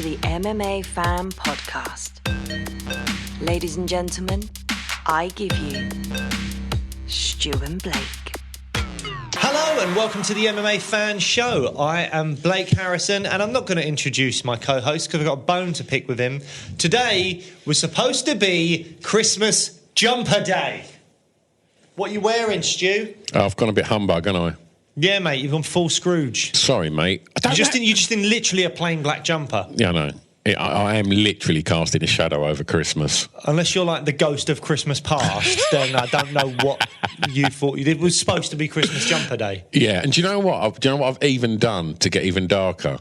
to the MMA Fan Podcast. Ladies and gentlemen, I give you Stu and Blake. Hello and welcome to the MMA Fan Show. I am Blake Harrison and I'm not going to introduce my co-host because I've got a bone to pick with him. Today was supposed to be Christmas Jumper Day. What are you wearing, Stu? I've gone a bit humbug, haven't I? Yeah, mate, you've gone full Scrooge. Sorry, mate. You just in literally a plain black jumper. Yeah, I know. I am literally casting a shadow over Christmas. Unless you're like the ghost of Christmas past, then I don't know what you thought you did. It was supposed to be Christmas Jumper Day. Yeah, and do you know what? I've even done to get even darker?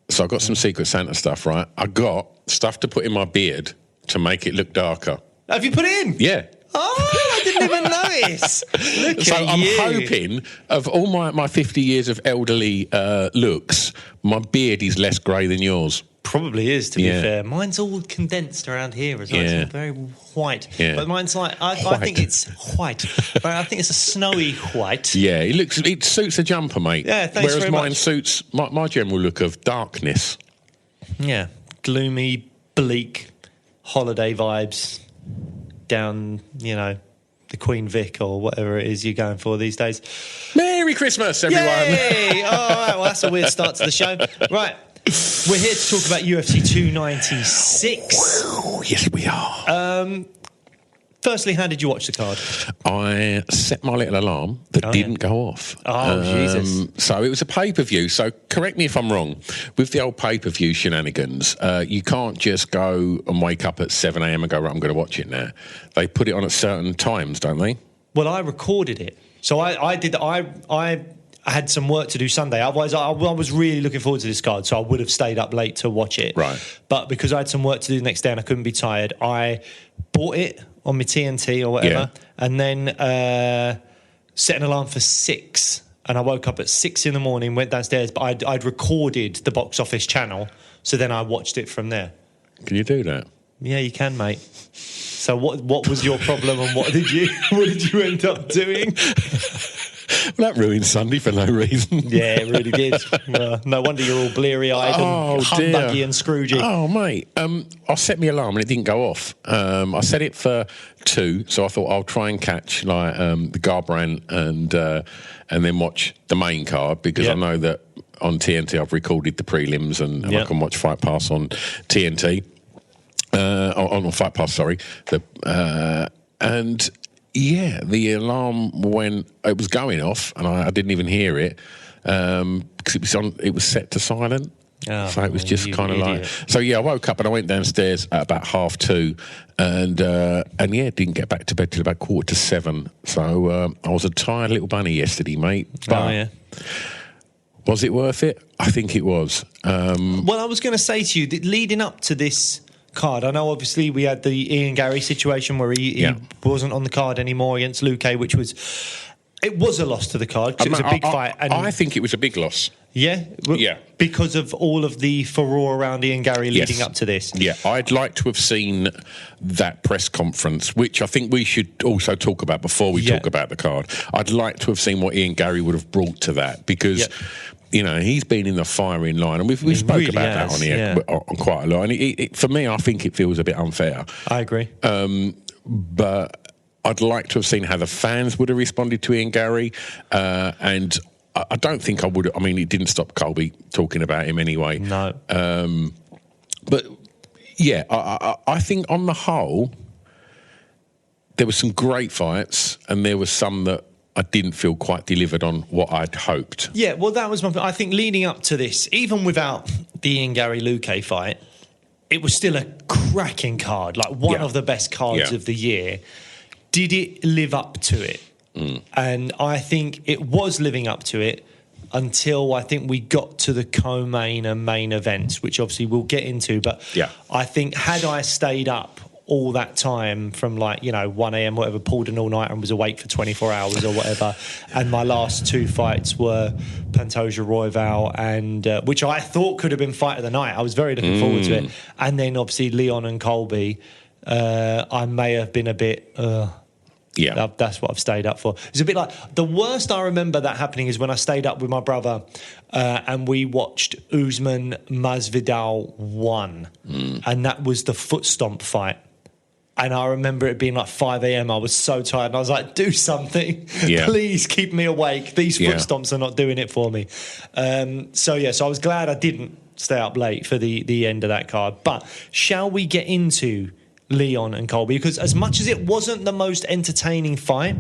So I've got some Secret Santa stuff, right? I got stuff to put in my beard to make it look darker. Have you put it in? Yeah. Oh, I didn't even notice. Look so at I'm you. hoping, of all my 50 years of elderly looks, my beard is less grey than yours. Probably is, to be fair. Mine's all condensed around here as well. Yeah. It's all very white. Yeah. But mine's like, I think it's white. But I think it's a snowy white. Yeah, it suits a jumper, mate. Yeah, thanks Whereas very mine much. suits my general look of darkness. Yeah. Gloomy, bleak, holiday vibes down, the Queen Vic or whatever it is you're going for these days. Merry Christmas, everyone. Yay! All right, well, that's a weird start to the show. Right. We're here to talk about UFC 296. Oh, yes, we are. Firstly, how did you watch the card? I set my little alarm that didn't go off. Oh, Jesus. So it was a pay-per-view. So correct me if I'm wrong. With the old pay-per-view shenanigans, you can't just go and wake up at 7 a.m. and go, right, I'm going to watch it now. They put it on at certain times, don't they? Well, I recorded it. So I had some work to do Sunday. Otherwise, I was really looking forward to this card, so I would have stayed up late to watch it. Right. But because I had some work to do the next day and I couldn't be tired, I bought it on my TNT or whatever, and then set an alarm for 6. And I woke up at 6 in the morning, went downstairs, but I'd recorded the box office channel, so then I watched it from there. Can you do that? Yeah, you can, mate. So what was your problem and what did you end up doing? Well, that ruined Sunday for no reason. Yeah, it really did. No wonder you're all bleary-eyed and humbuggy and Scroogey. Oh, mate. I set my alarm and it didn't go off. I set it for 2, so I thought I'll try and catch the Garbrandt and then watch the main card because I know that on TNT I've recorded the prelims and I can watch Fight Pass on TNT. On Fight Pass, sorry. And... yeah, the alarm when it was going off, and I didn't even hear it because it was set to silent. Oh, so it was just kind of like. So yeah, I woke up and I went downstairs at about 2:30, and didn't get back to bed till about 7:15. So I was a tired little bunny yesterday, mate. But was it worth it? I think it was. Well, I was going to say to you that leading up to this card, I know obviously we had the Ian Gary situation where he wasn't on the card anymore against Luque, which was a loss to the card because it was a big fight. And I think it was a big loss. Yeah, because of all of the furore around Ian Gary leading up to this. Yeah, I'd like to have seen that press conference, which I think we should also talk about before we talk about the card. I'd like to have seen what Ian Gary would have brought to that because. He's been in the firing line, and we spoke really about that on here on quite a lot. And for me, I think it feels a bit unfair. I agree. But I'd like to have seen how the fans would have responded to Ian Gary, and I don't think I would. I mean, it didn't stop Colby talking about him anyway. No. But yeah, I think on the whole, there were some great fights, and there was some that I didn't feel quite delivered on what I'd hoped. Yeah, well, that was my point. I think leading up to this, even without the Ian Gary Luque fight, it was still a cracking card, like one of the best cards of the year. Did it live up to it? And I think it was living up to it until I think we got to the co-main and main events, which obviously we'll get into. But I think had I stayed up all that time from 1 a.m. whatever, pulled an all-nighter and was awake for 24 hours or whatever, and my last 2 fights were Pantoja Royval and which I thought could have been fight of the night. I was very looking forward to it, and then obviously Leon and Colby. I may have been a bit Yeah. That's what I've stayed up for. It's a bit like, the worst I remember that happening is when I stayed up with my brother and we watched Usman Masvidal 1. And that was the foot stomp fight. And I remember it being like 5 a.m. I was so tired. And I was like, do something. Yeah. Please keep me awake. These foot stomps are not doing it for me. So I was glad I didn't stay up late for the end of that card. But shall we get into Leon and Colby? Because as much as it wasn't the most entertaining fight,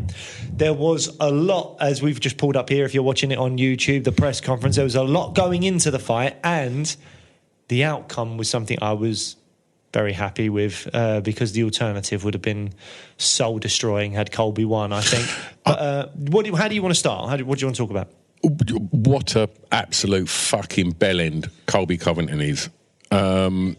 there was a lot, as we've just pulled up here, if you're watching it on YouTube, the press conference, there was a lot going into the fight, and the outcome was something I was very happy with, because the alternative would have been soul destroying had Colby won, I think. But how do you want to start? What do you want to talk about? What a absolute fucking bellend Colby Covington is. I mean,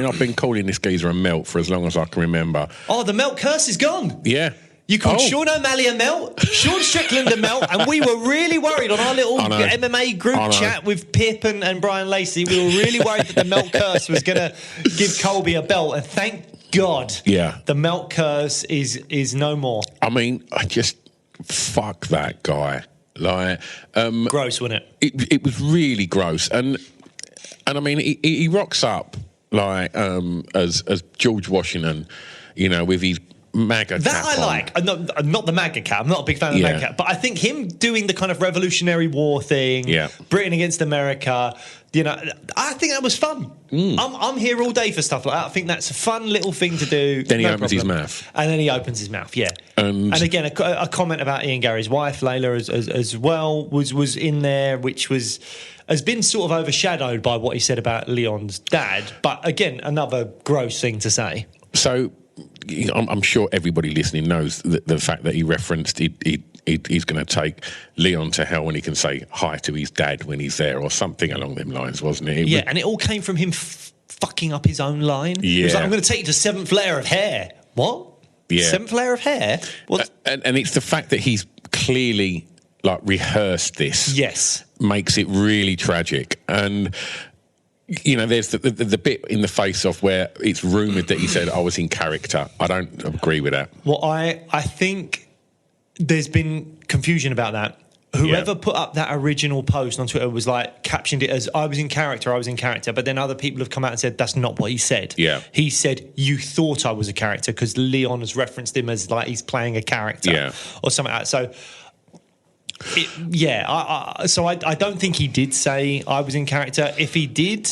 I've been calling this geezer a melt for as long as I can remember. Oh, the melt curse is gone. Yeah. You called Sean O'Malley a melt, Sean Strickland a melt, and we were really worried on our little MMA group chat with Pip and Brian Lacey. We were really worried that the melt curse was going to give Colby a belt, and thank God, the melt curse is no more. I mean, I just fuck that guy. Like, gross, wasn't it? It was really gross, and I mean, he rocks up like as George Washington, with his MAGA that cap I like. I'm not the MAGA cap. I'm not a big fan of the MAGA cap, but I think him doing the kind of Revolutionary War thing, Britain against America, I think that was fun. I'm here all day for stuff like that. I think that's a fun little thing to do. Then he opens his mouth. And then he opens his mouth, And again, a comment about Ian Gary's wife, Layla, as well, was in there, which has been sort of overshadowed by what he said about Leon's dad. But again, another gross thing to say. So I'm sure everybody listening knows the fact that he referenced he's going to take Leon to hell when he can say hi to his dad when he's there, or something along them lines, wasn't it? And it all came from him fucking up his own line. He was like, I'm going to take you to 7th layer of hair. What? Yeah. 7th layer of hair? And it's the fact that he's clearly like rehearsed this. Yes. Makes it really tragic. And there's the bit in the face-off where it's rumoured that he said, I was in character. I don't agree with that. Well, I think there's been confusion about that. Whoever put up that original post on Twitter was like, captioned it as, I was in character. But then other people have come out and said, that's not what he said. Yeah. He said, you thought I was a character, because Leon has referenced him as like he's playing a character or something like that. So... I don't think he did say I was in character. If he did,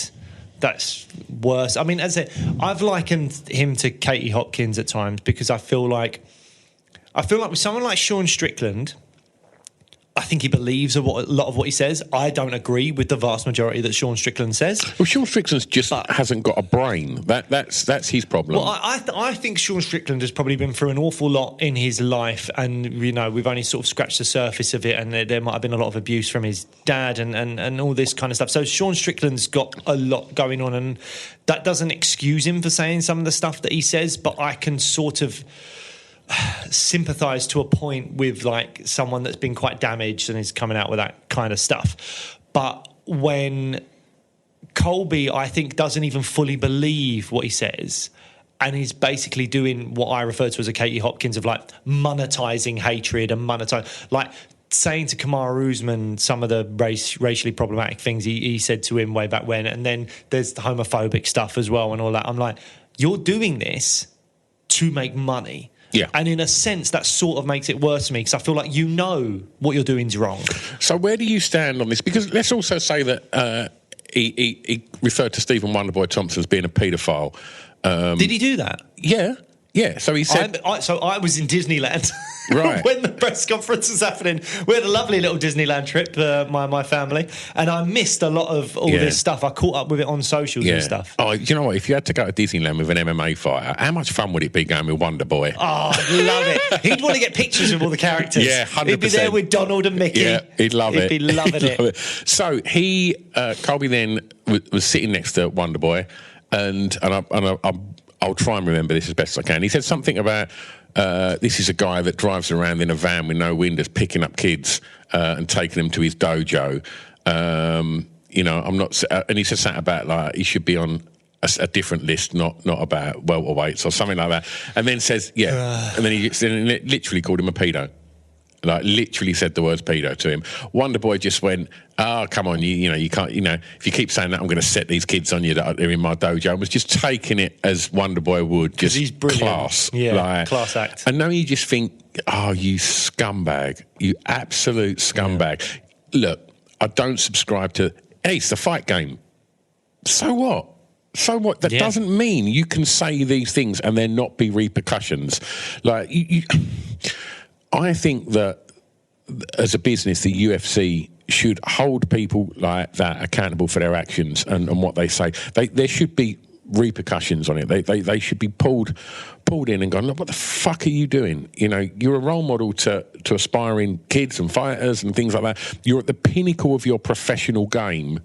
that's worse. I mean, as I've likened him to Katie Hopkins at times, because I feel like with someone like Sean Strickland, I think he believes a lot of what he says. I don't agree with the vast majority that Sean Strickland says. Well, Sean Strickland hasn't got a brain. That's his problem. Well, I think Sean Strickland has probably been through an awful lot in his life, and we've only sort of scratched the surface of it, and there might have been a lot of abuse from his dad and all this kind of stuff. So Sean Strickland's got a lot going on, and that doesn't excuse him for saying some of the stuff that he says, but I can sort of sympathise to a point with like someone that's been quite damaged and is coming out with that kind of stuff. But when Colby, I think, doesn't even fully believe what he says, and he's basically doing what I refer to as a Katie Hopkins of like monetising hatred and like saying to Kamaru Usman some of the racially problematic things he said to him way back when, and then there's the homophobic stuff as well and all that. I'm like, you're doing this to make money. Yeah. And in a sense, that sort of makes it worse for me, because I feel like what you're doing is wrong. So where do you stand on this? Because let's also say that he referred to Stephen Wonderboy Thompson as being a paedophile. Did he do that? Yeah. Yeah, so he said... I was in Disneyland right. when the press conference was happening. We had a lovely little Disneyland trip, my family, and I missed a lot of all this stuff. I caught up with it on socials and stuff. Oh, you know what? If you had to go to Disneyland with an MMA fighter, how much fun would it be going with Wonderboy? Oh, I'd love it. He'd want to get pictures with all the characters. Yeah, 100%. He'd be there with Donald and Mickey. Yeah, he'd love it. He'd be loving it. So Colby then was sitting next to Wonderboy, and I'll try and remember this as best as I can. He said something about this is a guy that drives around in a van with no windows, picking up kids and taking them to his dojo. I'm not. And he said something about like he should be on a different list, not about welterweights or something like that, and then says, and then he literally called him a pedo. Like, literally said the words pedo to him. Wonderboy just went, "Oh, come on, you can't, if you keep saying that, I'm going to set these kids on you that are in my dojo." I was just taking it as Wonderboy would, just he's brilliant. Class. Class act. And now you just think, oh, you scumbag, you absolute scumbag. Yeah. Look, I don't subscribe to, hey, it's the fight game. So what? So what? That doesn't mean you can say these things and there not be repercussions. Like, I think that as a business, the UFC should hold people like that accountable for their actions and what they say. There should be repercussions on it. They should be pulled in and gone, look, what the fuck are you doing? You're a role model to aspiring kids and fighters and things like that. You're at the pinnacle of your professional game,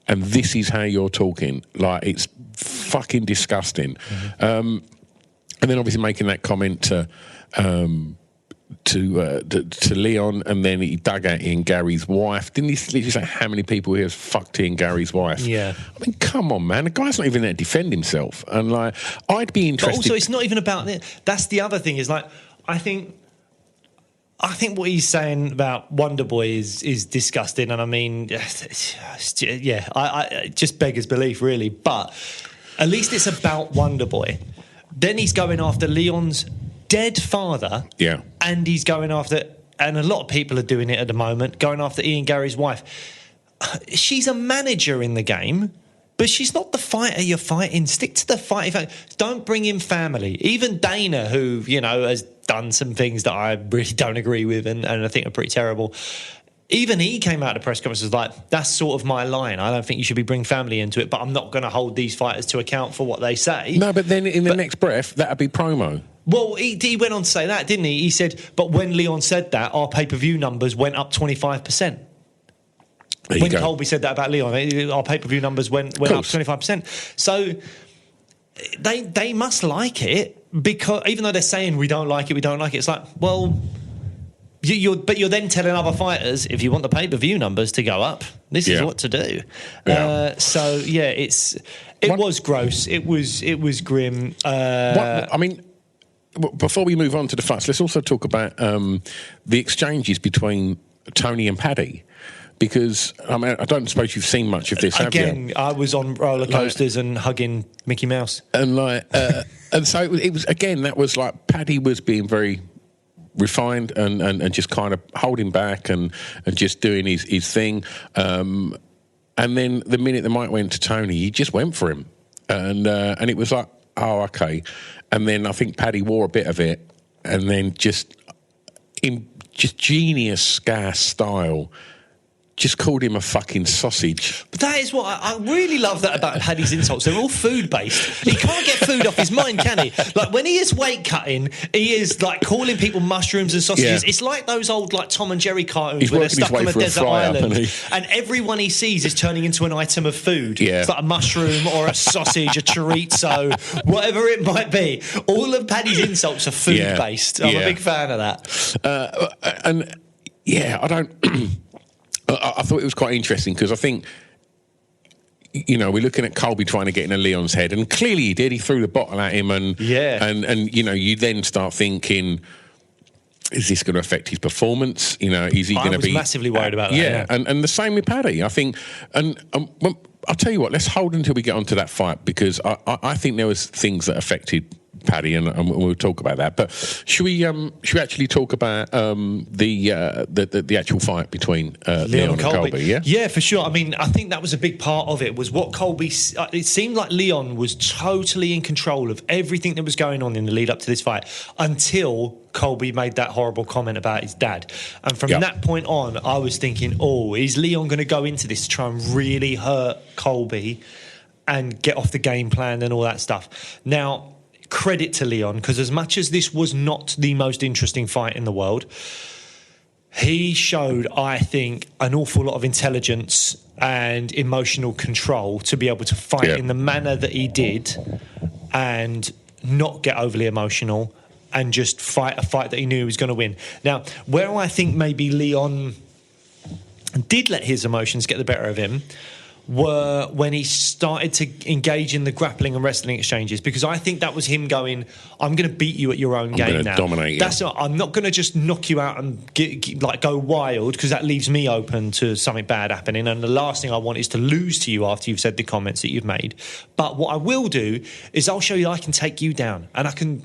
and this is how you're talking. Like, it's fucking disgusting. Mm-hmm. And then obviously making that comment to Leon, and then he dug out Ian Gary's wife. Didn't he literally say how many people he has fucked Ian Gary's wife? Yeah. I mean, come on, man. The guy's not even there to defend himself. And, like, I'd be interested. But also, it's not even about it. That's the other thing, is, like, I think what he's saying about Wonderboy is disgusting. And, I mean, I just beggars belief, really. But at least it's about Wonderboy. Then he's going after Leon's dead father, and he's going after, and a lot of people are doing it at the moment, going after Ian Gary's wife. She's a manager in the game, but she's not the fighter you're fighting. Stick to the fight. Don't bring in family. Even Dana, who has done some things that I really don't agree with, and I think are pretty terrible. Even he came out of the press conference and was like, that's sort of my line. I don't think you should be bringing family into it, but I'm not going to hold these fighters to account for what they say. No, but then in the next breath, that'd be promo. Well, he went on to say that, didn't he? He said, but when Leon said that, our pay-per-view numbers went up 25%. When Colby said that about Leon, our pay-per-view numbers went up 25%. So they must like it, because even though they're saying we don't like it, it's like, well, you're then telling other fighters, if you want the pay-per-view numbers to go up, this is what to do. Yeah. It was gross. It was grim. Before we move on to the fights, let's also talk about the exchanges between Tony and Paddy, because I don't suppose you've seen much of this. Again, I was on roller coasters and hugging Mickey Mouse, and and so it was again. That was like Paddy was being very refined and just kind of holding back and just doing his thing. And then the minute the mic went to Tony, he just went for him, and it was like, oh, okay. And then I think Paddy wore a bit of it, and then just in genius scar style, just called him a fucking sausage. But that is what I really love that about Paddy's insults. They're all food-based. He can't get food off his mind, can he? Like, when he is weight cutting, he is, like, calling people mushrooms and sausages. Yeah. It's like those old, like, Tom and Jerry cartoons where they're stuck on a desert island, and everyone he sees is turning into an item of food. Yeah. It's like a mushroom or a sausage, a chorizo, whatever it might be. All of Paddy's insults are food-based. I'm a big fan of that. I don't... I thought it was quite interesting, because I think, we're looking at Colby trying to get into Leon's head, and clearly he did. He threw the bottle at him, and you then start thinking, is this going to affect his performance? Is he going to be... I was massively worried about that. Yeah, and the same with Paddy. I think, and I'll tell you what, let's hold until we get onto that fight, because I think there was things that affected Paddy, and we'll talk about that. But should we actually talk about the actual fight between Leon and Colby? Yeah, for sure. I mean, I think that was a big part of it, was what Colby... It seemed like Leon was totally in control of everything that was going on in the lead up to this fight, until Colby made that horrible comment about his dad. And from that point on, I was thinking, is Leon going to go into this to try and really hurt Colby and get off the game plan and all that stuff? Now, credit to Leon, because as much as this was not the most interesting fight in the world, he showed, I think, an awful lot of intelligence and emotional control to be able to fight in the manner that he did and not get overly emotional and just fight a fight that he knew he was going to win. Now, where I think maybe Leon did let his emotions get the better of him were when he started to engage in the grappling and wrestling exchanges, because I think that was him going, I'm going to beat you at your own game now. Dominate you. I'm not going to just knock you out and go wild, because that leaves me open to something bad happening. And the last thing I want is to lose to you after you've said the comments that you've made. But what I will do is I'll show you I can take you down and I can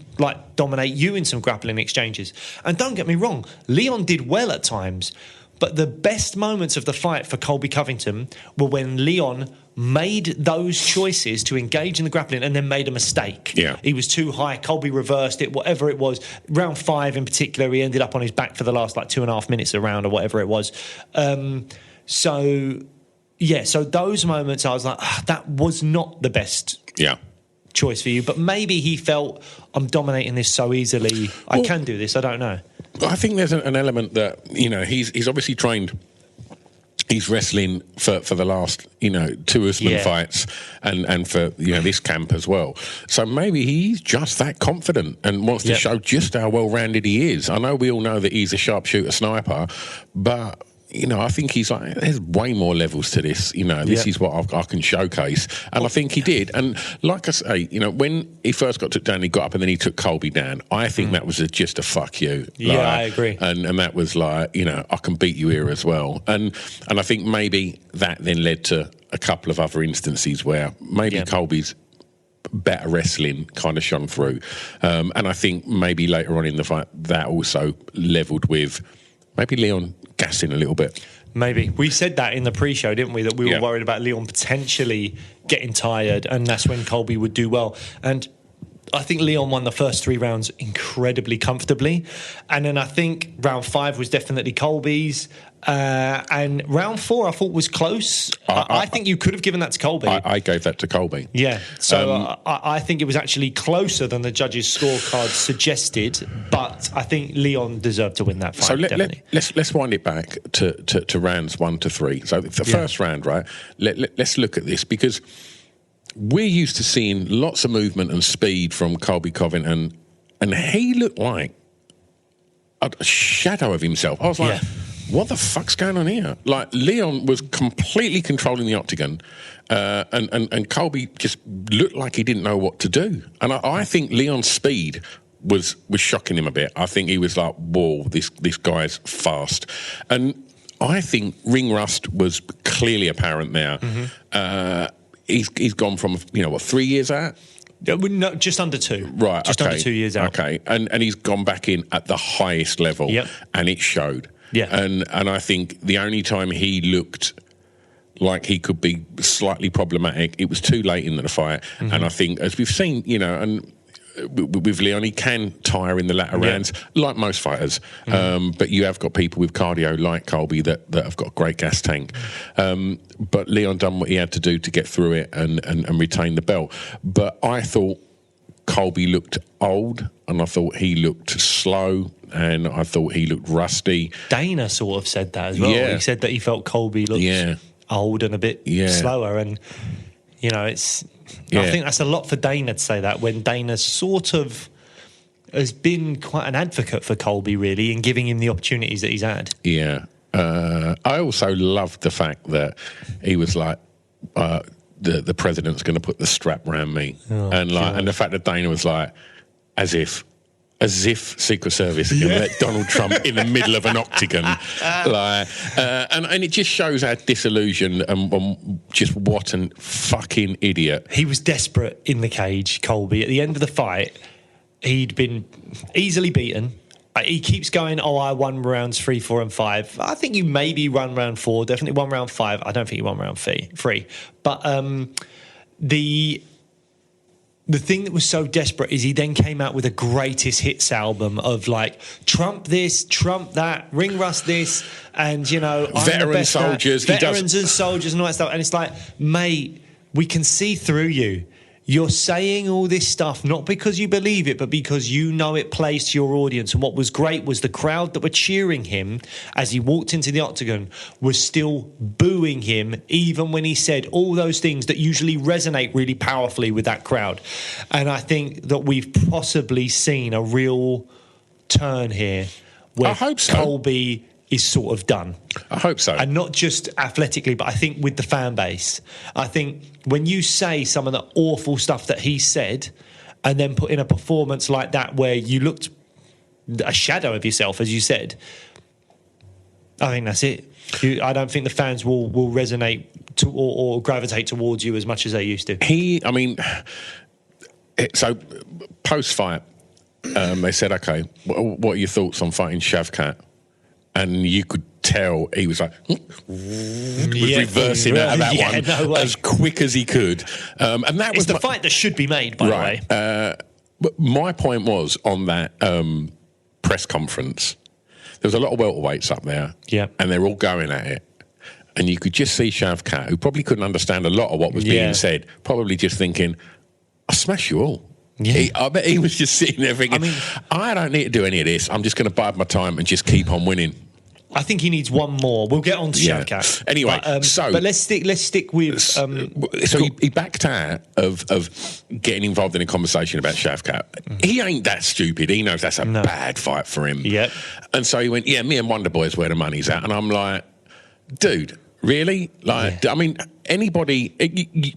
dominate you in some grappling exchanges. And don't get me wrong, Leon did well at times. But the best moments of the fight for Colby Covington were when Leon made those choices to engage in the grappling and then made a mistake. Yeah. He was too high. Colby reversed it, whatever it was. Round 5 in particular, he ended up on his back for the last 2.5 minutes a round or whatever it was. So those moments I was like, that was not the best choice for you. But maybe he felt, I'm dominating this so easily. I can do this. I don't know. I think there's an element that, he's obviously trained. He's wrestling for the last, two Usman fights and for, this camp as well. So maybe he's just that confident and wants to show just how well-rounded he is. I know we all know that he's a sharpshooter sniper, but... I think he's like, there's way more levels to this. This is what I can showcase. And I think he did. And like I say, when he first got took down, he got up and then he took Colby down. I think that was just a fuck you. I agree. And that was like, I can beat you here as well. And I think maybe that then led to a couple of other instances where maybe Colby's better wrestling kind of shone through. And I think maybe later on in the fight, that also levelled with maybe Leon gassing a little bit. Maybe. We said that in the pre-show, didn't we? That we were worried about Leon potentially getting tired, and that's when Colby would do well. And I think Leon won the first 3 rounds incredibly comfortably. And then I think round 5 was definitely Colby's. And round 4 I thought was close. I think you could have given that to Colby. I gave that to Colby. Yeah. So I think it was actually closer than the judges' scorecard suggested. But I think Leon deserved to win that fight. So let's wind it back to rounds 1 to 3. So the first round, right? Let's look at this, because we're used to seeing lots of movement and speed from Colby Covington, and he looked like a shadow of himself. I was like, what the fuck's going on here? Like, Leon was completely controlling the octagon, and Colby just looked like he didn't know what to do. And I think Leon's speed was shocking him a bit. I think he was like, whoa, this guy's fast. And I think ring rust was clearly apparent there. Mm-hmm. He's gone from 3 years out. No, just under 2. Right, just under 2 years out. Okay, and he's gone back in at the highest level, and it showed. Yeah, and I think the only time he looked like he could be slightly problematic, it was too late in the fight. Mm-hmm. And I think, as we've seen, and with Leon, he can tire in the latter rounds, like most fighters. Mm-hmm. But you have got people with cardio like Colby that have got a great gas tank. But Leon done what he had to do to get through it and retain the belt. But I thought Colby looked old, and I thought he looked slow, and I thought he looked rusty. Dana sort of said that as well. Yeah. He said that he felt Colby looked old and a bit slower, and it's... I think that's a lot for Dana to say that, when Dana sort of has been quite an advocate for Colby, really, in giving him the opportunities that he's had. Yeah. I also loved the fact that he was like, the president's going to put the strap around me. And the fact that Dana was like, as if Secret Service are going to let Donald Trump in the middle of an octagon. And it just shows how disillusioned and just what a fucking idiot. He was desperate in the cage, Colby. At the end of the fight, he'd been easily beaten. He keeps going, I won rounds 3, 4 and 5. I think you maybe won round 4, definitely won round 5. I don't think you won round 3. But the thing that was so desperate is he then came out with a greatest hits album of Trump this, Trump that, ring rust this, and veteran soldiers, veterans and soldiers and all that stuff. And it's like, mate, we can see through you. You're saying all this stuff not because you believe it, but because you know it plays to your audience. And what was great was the crowd that were cheering him as he walked into the octagon was still booing him, even when he said all those things that usually resonate really powerfully with that crowd. And I think that we've possibly seen a real turn here where I hope so. Colby is sort of done. I hope so. And not just athletically, but I think with the fan base. I think when you say some of the awful stuff that he said and then put in a performance like that where you looked a shadow of yourself, as you said, I think that's it. I don't think the fans will resonate or gravitate towards you as much as they used to. So post-fight, they said, okay, what are your thoughts on fighting Shavkat? And you could tell he was like, reversing out of that one as quick as he could. And that was the fight that should be made, by the way. But my point was on that press conference, there was a lot of welterweights up there, and they're all going at it. And you could just see Shavkat, who probably couldn't understand a lot of what was being said, probably just thinking, I'll smash you all. Yeah. I bet he was just sitting there thinking, I don't need to do any of this. I'm just going to bide my time and just keep on winning. I think he needs one more. We'll get on to Shavkat. Anyway, but let's stick with. So he backed out of getting involved in a conversation about Shavkat. He ain't that stupid. He knows that's a bad fight for him. Yep. And so he went, me and Wonderboy is where the money's at. And I'm like, dude, really? Like, I mean, anybody?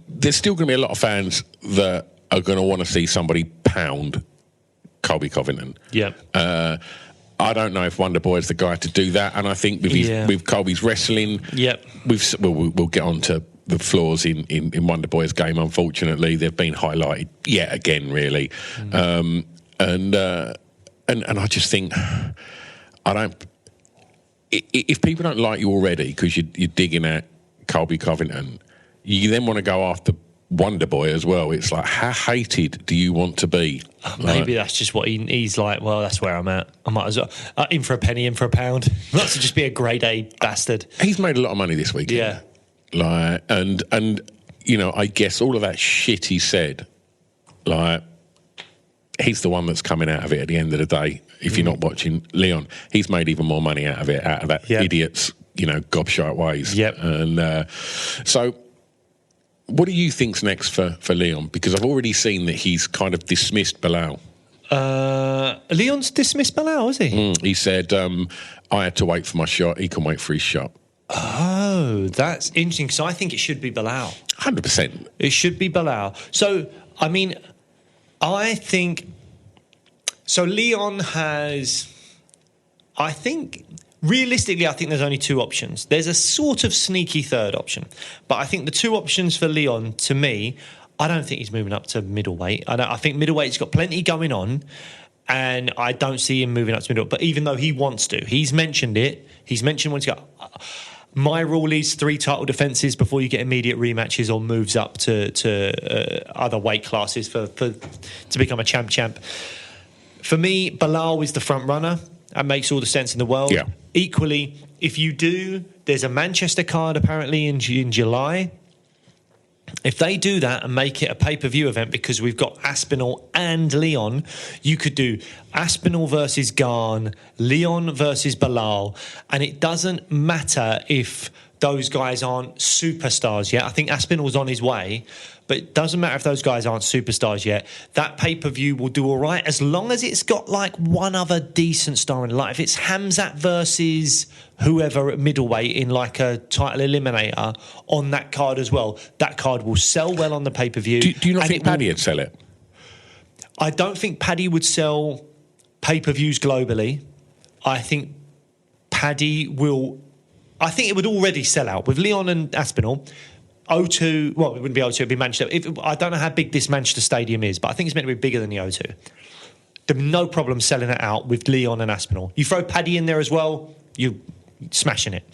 There's still going to be a lot of fans that are going to want to see somebody pound Colby Covington. Yeah. I don't know if Wonderboy is the guy to do that, and I think with Colby's wrestling, we'll get on to the flaws in Wonderboy's game. Unfortunately, they've been highlighted yet again, really, and I just think I don't. If people don't like you already because you're digging at Colby Covington, you then want to go after Wonderboy as well. It's like, how hated do you want to be? Maybe that's just what he's like. Well, that's where I'm at. I might as well in for a penny, in for a pound. Not to just be a grade A bastard. He's made a lot of money this weekend. Yeah, like and I guess all of that shit he said, like he's the one that's coming out of it at the end of the day. If you're not watching Leon, he's made even more money out of that idiot's gobshite ways. Yep, and so. What do you think's next for Leon? Because I've already seen that he's kind of dismissed Bilal. Leon's dismissed Bilal, is he? He said, I had to wait for my shot. He can wait for his shot. Oh, that's interesting. So I think it should be Bilal. 100%. It should be Bilal. So, I mean, I think... So Leon has... I think... Realistically, I think there's only two options. There's a sort of sneaky third option. But I think the two options for Leon, to me, I don't think he's moving up to middleweight. I think middleweight's got plenty going on, and I don't see him moving up to middleweight. But even though he wants to, he's mentioned it. He's mentioned when he's got... My rule is 3 title defences before you get immediate rematches or moves up to other weight classes to become a champ. For me, Bilal is the front runner. That makes all the sense in the world. Yeah. Equally, if you do, there's a Manchester card apparently in July. If they do that and make it a pay-per-view event, because we've got Aspinall and Leon, you could do Aspinall versus Garn, Leon versus Bilal, and it doesn't matter if those guys aren't superstars yet. I think Aspinall's on his way, but it doesn't matter if those guys aren't superstars yet. That pay-per-view will do all right as long as it's got like one other decent star in it. Like if it's Hamzat versus whoever at middleweight in like a title eliminator on that card as well, that card will sell well on the pay-per-view. Do you not think Paddy would sell it? I don't think Paddy would sell pay-per-views globally. I think Paddy will... I think it would already sell out. With Leon and Aspinall, O2... Well, it wouldn't be O2, it'd be Manchester. I don't know how big this Manchester stadium is, but I think it's meant to be bigger than the O2. There'd be no problem selling it out with Leon and Aspinall. You throw Paddy in there as well, you're smashing it.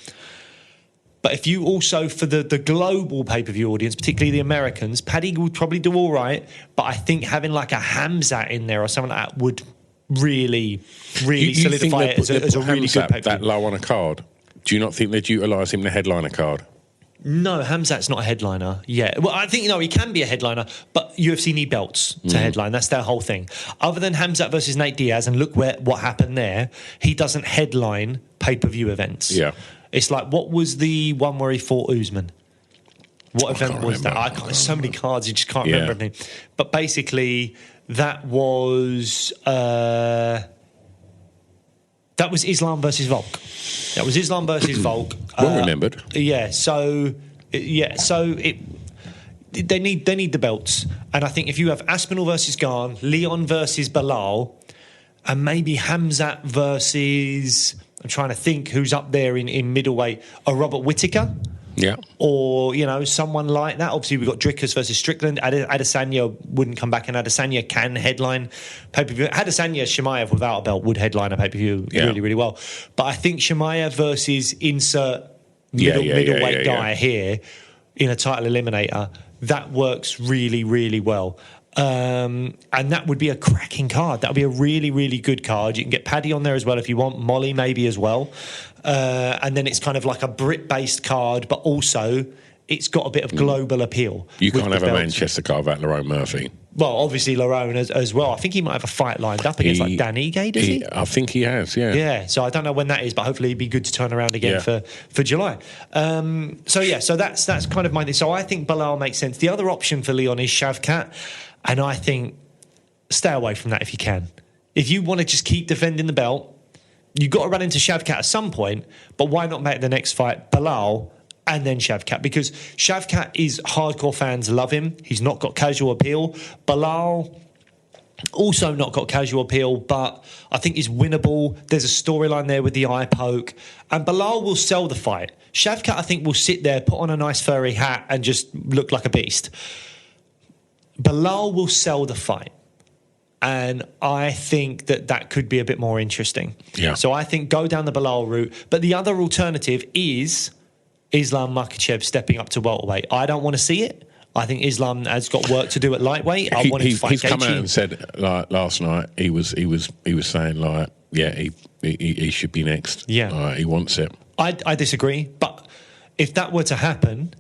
But if you also, for the global pay-per-view audience, particularly the Americans, Paddy would probably do all right, but I think having like a Hamzat in there or something like that would really solidify it as a really good pay-per-view. That low on a card? Do you not think they'd utilise him in the headliner card? No, Hamzat's not a headliner yet. Well, I think, he can be a headliner, but UFC need belts to headline. That's their whole thing. Other than Hamzat versus Nate Diaz, and look what happened there, he doesn't headline pay-per-view events. Yeah. It's like, what was the one where he fought Usman? What event was that? There's so many cards, you just can't remember everything. But basically, that was... That was Islam versus Volk. That was Islam versus Volk. Well remembered. Yeah. So they need the belts, and I think if you have Aspinall versus Garn, Leon versus Bilal, and maybe Hamzat versus, I'm trying to think who's up there in middleweight, a Robert Whittaker. Yeah. Or, someone like that. Obviously, we've got Dricus versus Strickland. Adesanya wouldn't come back, and Adesanya can headline pay-per-view. Adesanya, Chimaev without a belt would headline a pay-per-view really, really well. But I think Chimaev versus insert middleweight guy here in a title eliminator, that works really, really well. And that would be a cracking card. That would be a really, really good card. You can get Paddy on there as well if you want. Molly maybe as well. And then it's kind of like a Brit-based card, but also it's got a bit of global appeal. You can't have a Manchester card without Lerone Murphy. Well, obviously Lerone as well. I think he might have a fight lined up against like Dan Ige, does he? I think he has, yeah. Yeah, so I don't know when that is, but hopefully it'd be good to turn around again for July. So that's kind of my thing. So I think Bilal makes sense. The other option for Leon is Shavkat, and I think stay away from that if you can. If you want to just keep defending the belt, you've got to run into Shavkat at some point, but why not make the next fight Bilal and then Shavkat? Because Shavkat is hardcore fans love him. He's not got casual appeal. Bilal also not got casual appeal, but I think he's winnable. There's a storyline there with the eye poke, and Bilal will sell the fight. Shavkat, I think, will sit there, put on a nice furry hat and just look like a beast. Bilal will sell the fight. And I think that could be a bit more interesting. Yeah. So I think go down the Bilal route. But the other alternative is Islam Makhachev stepping up to welterweight. I don't want to see it. I think Islam has got work to do at lightweight. I want him to fight He's come Gaethje. out and said last night he was saying he should be next. Yeah. He wants it. I disagree, but if that were to happen,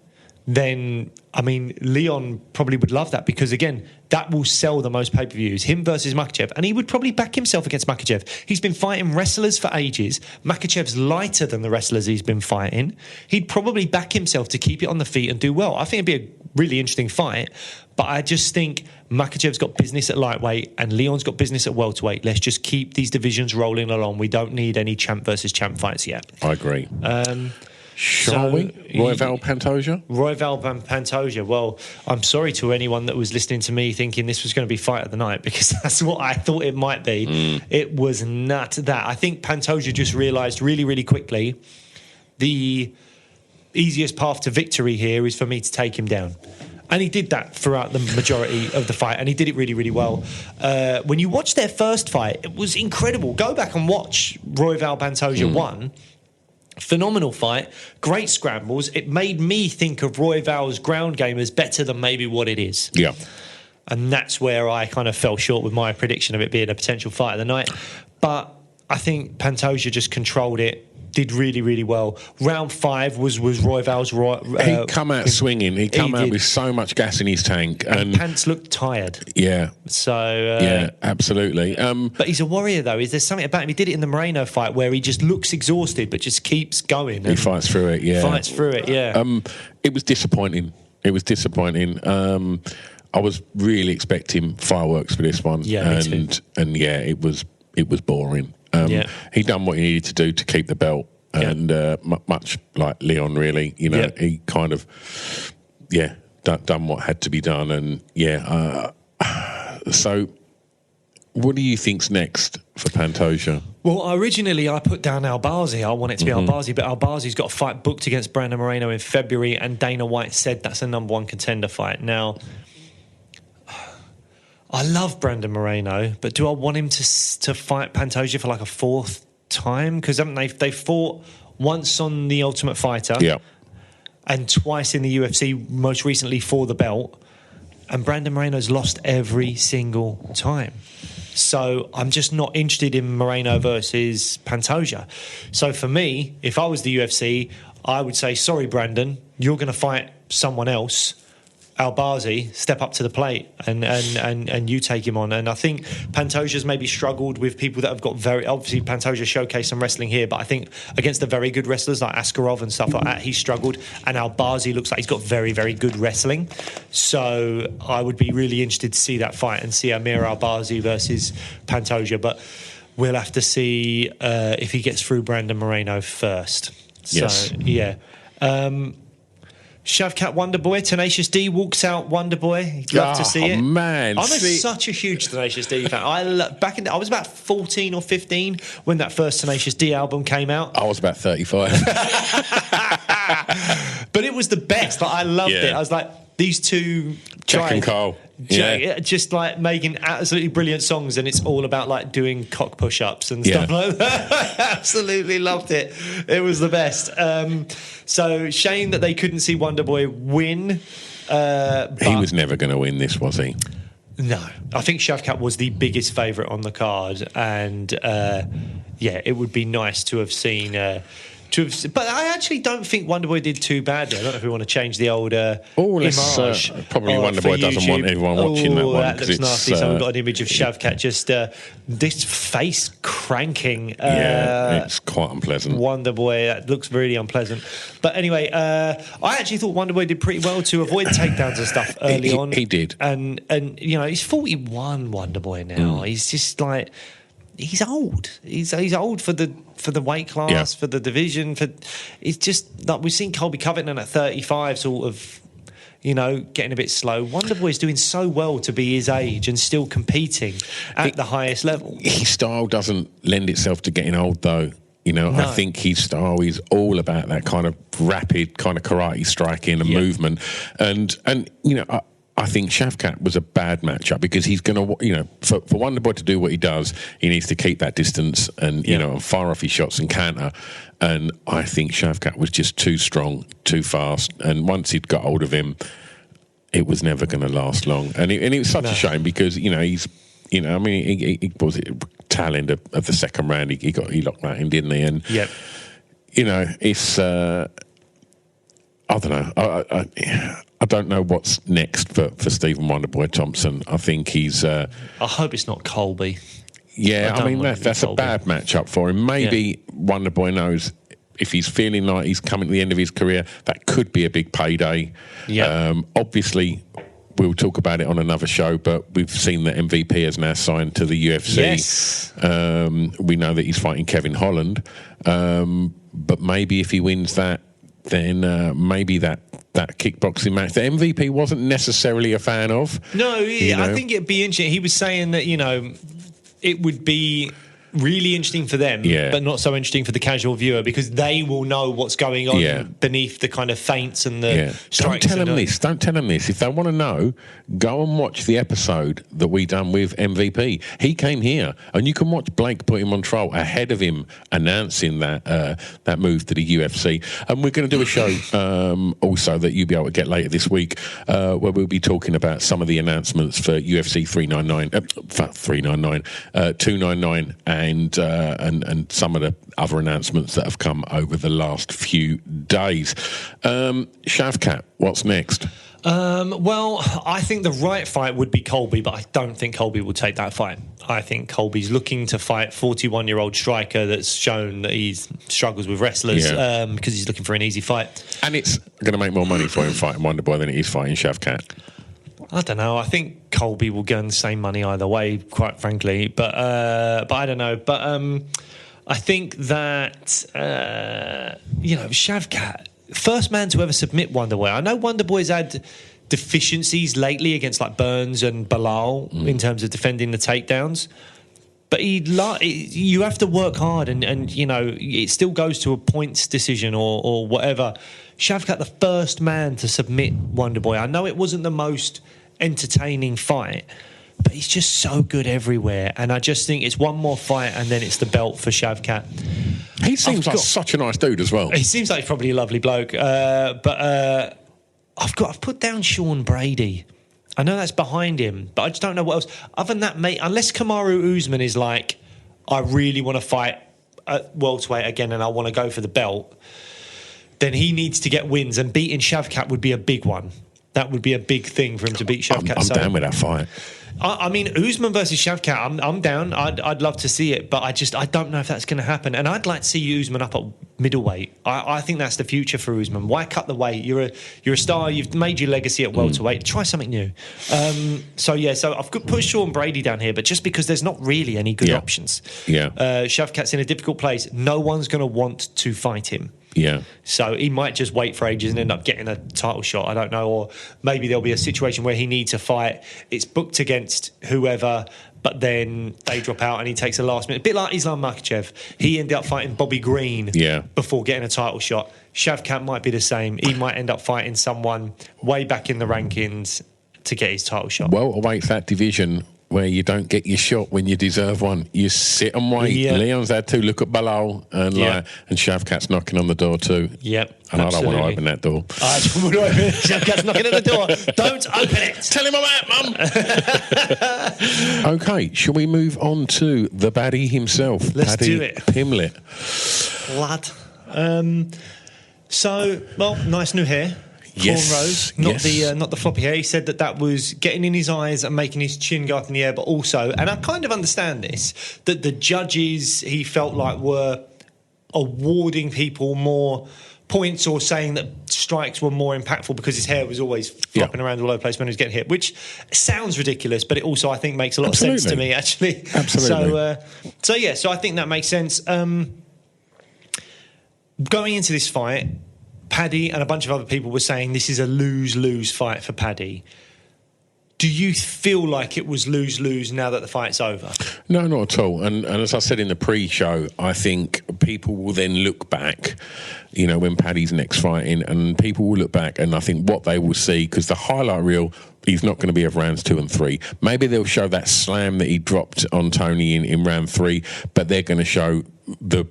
then Leon probably would love that, because again, that will sell the most pay-per-views. Him versus Makhachev, and he would probably back himself against Makhachev. He's been fighting wrestlers for ages. Makhachev's lighter than the wrestlers he's been fighting. He'd probably back himself to keep it on the feet and do well. I think it'd be a really interesting fight, but I just think Makhachev's got business at lightweight and Leon's got business at welterweight. Let's just keep these divisions rolling along. We don't need any champ versus champ fights yet. I agree. Shall we? Royval Pantoja? Royval Pantoja. Well, I'm sorry to anyone that was listening to me thinking this was going to be fight of the night, because that's what I thought it might be. It was not that. I think Pantoja just realised really, really quickly the easiest path to victory here is for me to take him down. And he did that throughout the majority of the fight, and he did it really, really well. When you watch their first fight, it was incredible. Go back and watch Royval Pantoja 1. Phenomenal fight, great scrambles. It made me think of Royval's ground game as better than maybe what it is. Yeah. And that's where I kind of fell short with my prediction of it being a potential fight of the night. But I think Pantoja just controlled it, did really, really well. Round 5 was Royval's... he come out swinging. He come out with so much gas in his tank. And Pants looked tired. Yeah. So... yeah, absolutely. But he's a warrior, though. There's something about him. He did it in the Moreno fight where he just looks exhausted but just keeps going. He fights through it, yeah. Fights through it, yeah. It was disappointing. I was really expecting fireworks for this one. Yeah, me too. And yeah, it was boring. He done what he needed to do to keep the belt, and much like Leon, really, he kind of done what had to be done, and so what do you think's next for Pantoja? Well, originally I put down Albazi. I want it to be Albazi, but Albazi's got a fight booked against Brandon Moreno in February, and Dana White said that's a number 1 contender fight. Now, I love Brandon Moreno, but do I want him to fight Pantoja for like a 4th time? Because haven't they fought once on The Ultimate Fighter, and twice in the UFC, most recently for the belt, and Brandon Moreno's lost every single time. So I'm just not interested in Moreno versus Pantoja. So for me, if I was the UFC, I would say, sorry, Brandon, you're going to fight someone else. Albazi, step up to the plate and you take him on. And I think Pantoja's maybe struggled with people that have got obviously Pantoja showcased some wrestling here, but I think against the very good wrestlers like Askarov and stuff like that, he struggled. And Albazi looks like he's got very, very good wrestling. So I would be really interested to see that fight and see Amir Albazi versus Pantoja. But we'll have to see if he gets through Brandon Moreno first. Yes. So, yeah. Shavkat Wonderboy, Tenacious D walks out Wonderboy. Love to see it. Man, I'm such a huge Tenacious D fan. I was about 14 or 15 when that first Tenacious D album came out. I was about 35. But it was the best. Like, I loved it. I was like, these two Jack and Cole. Just like making absolutely brilliant songs, and it's all about like doing cock push-ups and stuff like that. Absolutely loved it. It was the best. So shame that they couldn't see Wonderboy win. He was never going to win this, was he? No, I think Shavkat was the biggest favourite on the card, and it would be nice to have seen. But I actually don't think Wonderboy did too badly. I don't know if we want to change the old image. Probably Wonderboy doesn't want everyone watching that one. That looks nasty. So we've got an image of Shavkat just this face cranking. It's quite unpleasant. Wonderboy, that looks really unpleasant. But anyway, I actually thought Wonderboy did pretty well to avoid takedowns and stuff early on. He did. And he's 41, Wonderboy now. He's just like... He's old. He's old for the weight class, for the division. It's just like we've seen Colby Covington at 35, sort of, getting a bit slow. Wonderboy's doing so well to be his age and still competing at the highest level. His style doesn't lend itself to getting old, though. No. I think his style is all about that kind of rapid, kind of karate striking and movement, and I think Shavkat was a bad matchup because he's going to, for Wonderboy to do what he does, he needs to keep that distance and, and fire off his shots and counter. And I think Shavkat was just too strong, too fast. And once he'd got hold of him, it was never going to last long. And it was such a shame because, he's, he was tail end of the second round. He locked that in, didn't he? And, it's, I don't know. I don't know what's next for Stephen Wonderboy Thompson. I think he's... I hope it's not Colby. Yeah, that's a bad matchup for him. Maybe Wonderboy knows if he's feeling like he's coming to the end of his career, that could be a big payday. Yeah. Obviously, we'll talk about it on another show, but we've seen that MVP has now signed to the UFC. Yes. We know that he's fighting Kevin Holland. But maybe if he wins that, then maybe that kickboxing match that MVP wasn't necessarily a fan of. No, I think it'd be interesting. He was saying that, it would be really interesting for them, but not so interesting for the casual viewer because they will know what's going on beneath the kind of feints and the strikes. Don't tell them this. If they want to know, go and watch the episode that we done with MVP. He came here, and you can watch Blake put him on trial ahead of him announcing that move to the UFC. And we're going to do a show also that you'll be able to get later this week where we'll be talking about some of the announcements for UFC 299 and some of the other announcements that have come over the last few days. Shavkat, what's next? Well, I think the right fight would be Colby, but I don't think Colby will take that fight. I think Colby's looking to fight 41-year-old striker that's shown that he struggles with wrestlers because he's looking for an easy fight. And it's going to make more money for him fighting Wonderboy than it is fighting Shavkat. I don't know. I think Colby will earn the same money either way, quite frankly. But I don't know. But I think that, Shavkat, first man to ever submit Wonderboy. I know Wonderboy's had deficiencies lately against like Burns and Bilal in terms of defending the takedowns. But you have to work hard and it still goes to a points decision or whatever. Shavkat, the first man to submit Wonderboy. I know it wasn't the most entertaining fight, but he's just so good everywhere. And I just think it's one more fight and then it's the belt for Shavkat. He seems like such a nice dude as well. He seems like he's probably a lovely bloke. But I've put down Sean Brady. I know that's behind him, but I just don't know what else. Other than that, mate, unless Kamaru Usman is like, I really want to fight at welterweight again and I want to go for the belt, then he needs to get wins, and beating Shavkat would be a big one. That would be a big thing for him to beat Shavkat. I'm down with that fight. I mean, Usman versus Shavkat, I'm down. I'd love to see it, but I don't know if that's going to happen. And I'd like to see Usman up at middleweight. I think that's the future for Usman. Why cut the weight? You're a star. You've made your legacy at welterweight. Try something new. So I've put Sean Brady down here, but just because there's not really any good options. Yeah. Shavkat's in a difficult place. No one's going to want to fight him. Yeah. So he might just wait for ages and end up getting a title shot. I don't know. Or maybe there'll be a situation where he needs a fight. It's booked against whoever, but then they drop out and he takes a last minute. A bit like Islam Makhachev. He ended up fighting Bobby Green before getting a title shot. Shavkat might be the same. He might end up fighting someone way back in the rankings to get his title shot. Welterweight's that division where you don't get your shot when you deserve one. You sit and wait. Yeah. Leon's had to look at below, and Shavkat's knocking on the door too. Yep, and absolutely. I don't want to open that door. Shavkat's knocking at the door. Don't open it. Tell him I'm out, Mum. Okay, shall we move on to the baddie himself? Let's Paddy do it. Pimblett. Lad. Nice new hair. Yes, cornrows, not the floppy hair. He said that was getting in his eyes and making his chin go up in the air, but also, and I kind of understand this, that the judges he felt like were awarding people more points or saying that strikes were more impactful because his hair was always flopping around all over the place when he was getting hit, which sounds ridiculous, but it also I think makes a lot of sense to me actually. Absolutely. So I think that makes sense. Going into this fight, Paddy and a bunch of other people were saying this is a lose-lose fight for Paddy. Do you feel like it was lose-lose now that the fight's over? No, not at all. And as I said in the pre-show, I think people will then look back, when Paddy's next fighting, and people will look back and I think what they will see, because the highlight reel, he's not going to be of rounds 2 and 3. Maybe they'll show that slam that he dropped on Tony in round 3, but they're going to show the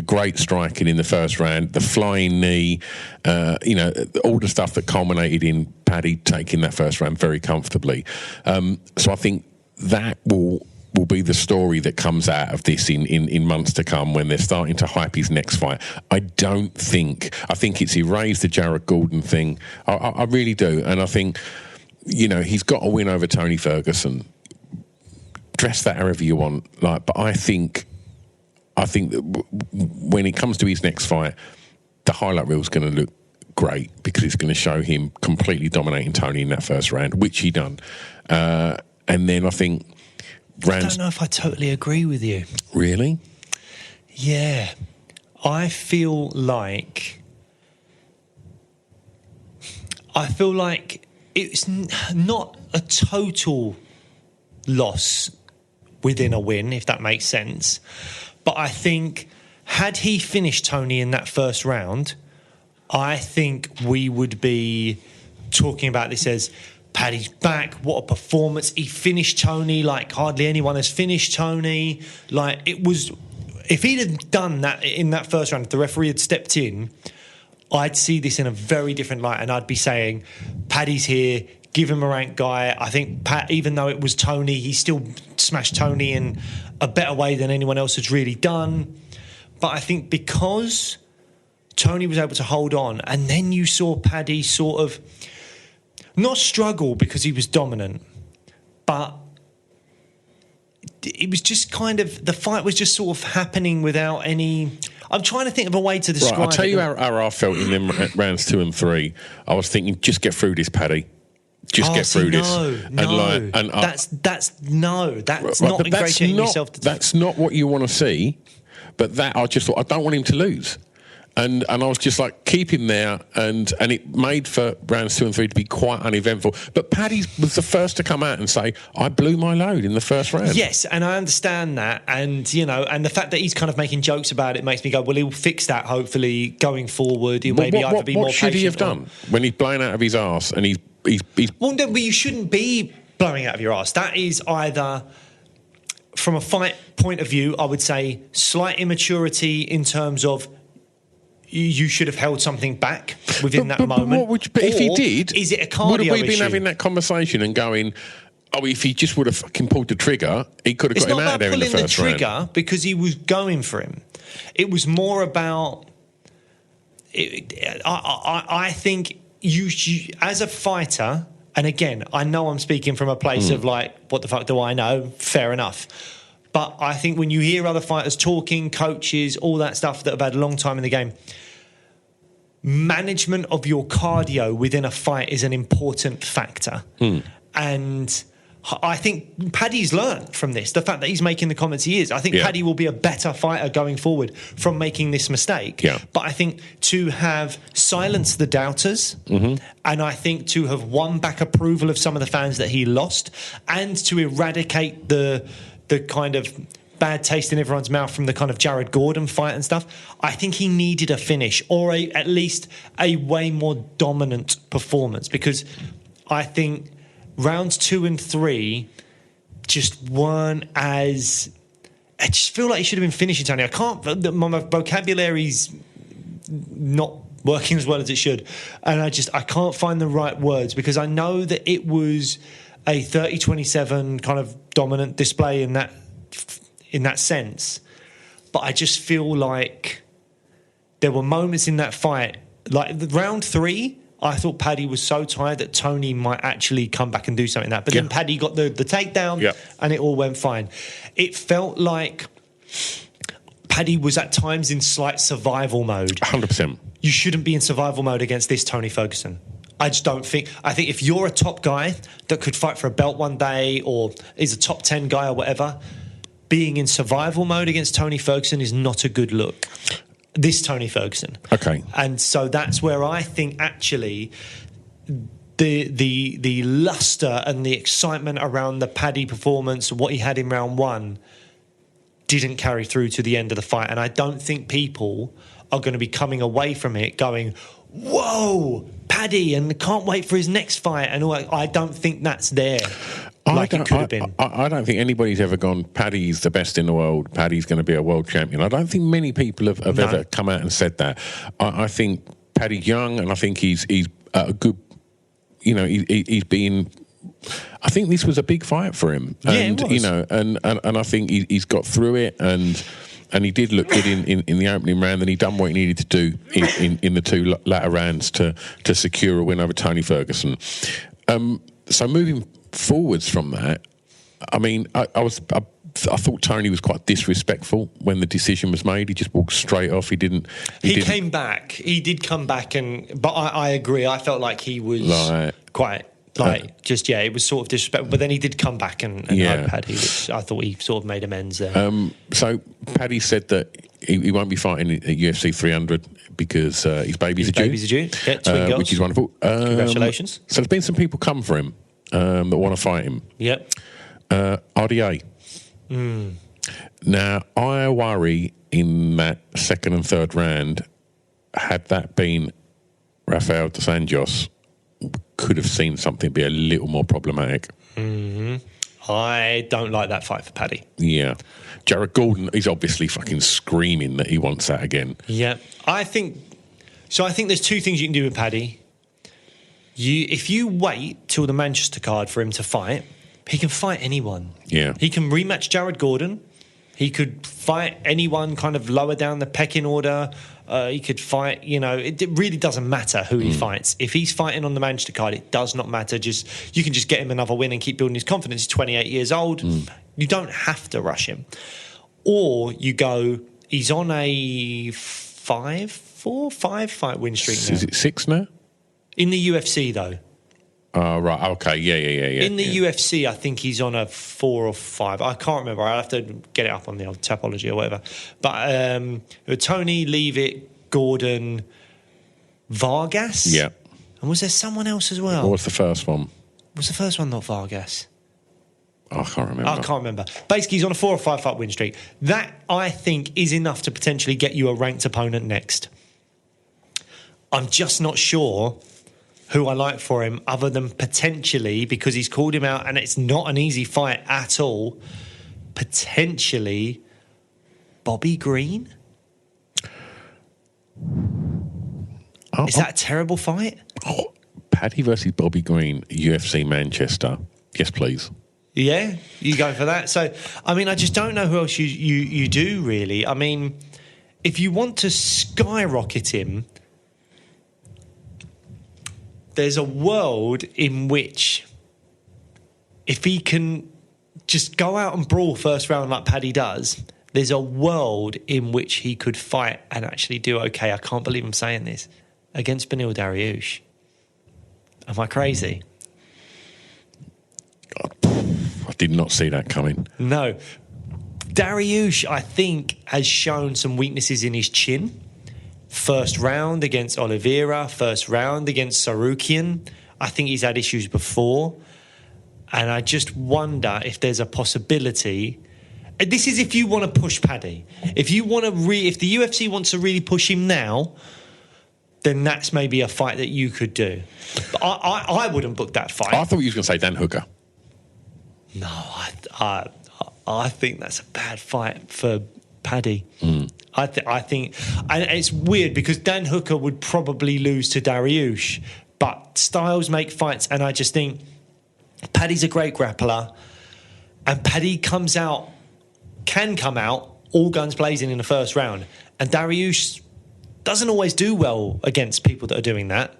great striking in the first round, the flying knee, all the stuff that culminated in Paddy taking that first round very comfortably. So I think that will be the story that comes out of this in months to come when they're starting to hype his next fight. I think it's erased the Jared Gordon thing. I really do. And I think, he's got a win over Tony Ferguson. Dress that however you want. But I think that when it comes to his next fight, the highlight reel is going to look great because it's going to show him completely dominating Tony in that first round, which he done. And then I think I don't know if I totally agree with you. Really? Yeah. I feel like it's not a total loss within a win, if that makes sense. But I think had he finished Tony in that first round, I think we would be talking about this as Paddy's back. What a performance. He finished Tony like hardly anyone has finished Tony. Like it was, if he'd have done that in that first round, if the referee had stepped in, I'd see this in a very different light and I'd be saying, Paddy's here, give him a ranked guy. I think Pat, even though it was Tony, he still smashed Tony in a better way than anyone else has really done. But I think because Tony was able to hold on and then you saw Paddy sort of not struggle because he was dominant, but it was just kind of, the fight was just sort of happening without any... I'm trying to think of a way to describe it. I'll tell you how I felt in them rounds 2 and 3. I was thinking, just get through this, Paddy. Just get through this. That's not ingratiating yourself to... That's not what you want to see, but that I just thought, I don't want him to lose. And I was just like, keep him there, and it made for rounds 2 and 3 to be quite uneventful. But Paddy was the first to come out and say, I blew my load in the first round. Yes, and I understand that, and and the fact that he's kind of making jokes about it makes me go, well, he'll fix that hopefully going forward. He'll maybe either be more patient. What should he have done when he's blown out of his arse and he's... Well, no, but you shouldn't be blowing out of your arse. That is either, from a fight point of view, I would say slight immaturity in terms of you should have held something back within that moment. But if he did, is it a cardio would have we been issue? having that conversation and going, oh, if he just would have fucking pulled the trigger, he could have got him out of there in the first round. It's not about pulling the trigger because he was going for him. It was more about... I think you, as a fighter, And again, I know I'm speaking from a place of like, what the fuck do I know? Fair enough. But I think when you hear other fighters talking, coaches, all that stuff that have had a long time in the game, management of your cardio within a fight is an important factor. And I think Paddy's learned from this, the fact that he's making the comments he is. I think Paddy will be a better fighter going forward from making this mistake. Yeah. But I think to have silenced the doubters, and I think to have won back approval of some of the fans that he lost, and to eradicate the kind of bad taste in everyone's mouth from the kind of Jared Gordon fight and stuff, I think he needed a finish, or at least a way more dominant performance, because I think rounds 2 and 3 just weren't as... I just feel like he should have been finishing, Tony. My vocabulary's not working as well as it should, and I can't find the right words, because I know that it was a 30-27 kind of dominant display in that sense, but I just feel like there were moments in that fight, like round 3, I thought Paddy was so tired that Tony might actually come back and do something like that. But then Paddy got the takedown and it all went fine. It felt like Paddy was at times in slight survival mode. 100%. You shouldn't be in survival mode against this Tony Ferguson. I just don't think... I think if you're a top guy that could fight for a belt one day, or is a top 10 guy or whatever, being in survival mode against Tony Ferguson is not a good look. This Tony Ferguson. Okay. And so that's where I think actually the luster and the excitement around the Paddy performance, what he had in round 1, didn't carry through to the end of the fight. And I don't think people are going to be coming away from it going, whoa, Paddy, and can't wait for his next fight. And all that. I don't think that's there. Like it could have been. I don't think anybody's ever gone, Paddy's the best in the world, Paddy's going to be a world champion. I don't think many people have ever come out and said that. I think Paddy's young, and I think he's a good, he's been... I think this was a big fight for him. And, it was. And I think he's got through it, and he did look good in the opening round, and he done what he needed to do in the 2 latter rounds to secure a win over Tony Ferguson. So moving forwards from that, I mean, I thought Tony was quite disrespectful when the decision was made. He just walked straight off. He came back. He did come back, but I agree. I felt like he was quite... it was sort of disrespectful. But then he did come back and hug Paddy, which I thought he sort of made amends there. So Paddy said that he won't be fighting at UFC 300 because his babies are due. Yeah, twin girls. Which is wonderful. Congratulations. So there's been some people come for him that want to fight him. Yep. RDA. Now, I worry in that 2nd and 3rd round, had that been Rafael dos Anjos, could have seen something be a little more problematic. I don't like that fight for Paddy. Yeah. Jared Gordon is obviously fucking screaming that he wants that again. Yeah. I think there's 2 things you can do with Paddy. If you wait till the Manchester card for him to fight, he can fight anyone. Yeah. He can rematch Jared Gordon. He could fight anyone kind of lower down the pecking order. He could fight, it really doesn't matter who he fights. If he's fighting on the Manchester card, it does not matter. You can just get him another win and keep building his confidence. He's 28 years old. You don't have to rush him. Or you go, he's on a 5 fight win streak now. Is it 6 now? In the UFC, though. Oh, right. Okay. Yeah. In the UFC, I think he's on a 4 or 5. I can't remember. I'll have to get it up on the old Tapology or whatever. But Tony, Leavitt, Gordon, Vargas. Yeah. And was there someone else as well? What was the first one? Was the first one not Vargas? I can't remember. Basically, he's on a 4 or 5 fight win streak. That, I think, is enough to potentially get you a ranked opponent next. I'm just not sure who I like for him, other than potentially, because he's called him out and it's not an easy fight at all, potentially Bobby Green? Is that a terrible fight? Paddy versus Bobby Green, UFC Manchester. Yes, please. Yeah, you go for that. So, I mean, I just don't know who else you do, really. I mean, if you want to skyrocket him, there's a world in which if he can just go out and brawl first round like Paddy does, there's a world in which he could fight and actually do okay. I can't believe I'm saying this. Against Beneil Dariush. Am I crazy? I did not see that coming. No. Dariush, I think, has shown some weaknesses in his chin. First round against Oliveira, first round against Sarukian. I think he's had issues before. And I just wonder if there's a possibility. This is if you want to push Paddy. If you want to, if the UFC wants to really push him now, then that's maybe a fight that you could do. But I wouldn't book that fight. I thought you were going to say Dan Hooker. No, I think that's a bad fight for Paddy. I think, and it's weird because Dan Hooker would probably lose to Dariush, but styles make fights, and I just think Paddy's a great grappler, and Paddy can come out all guns blazing in the first round, and Dariush doesn't always do well against people that are doing that.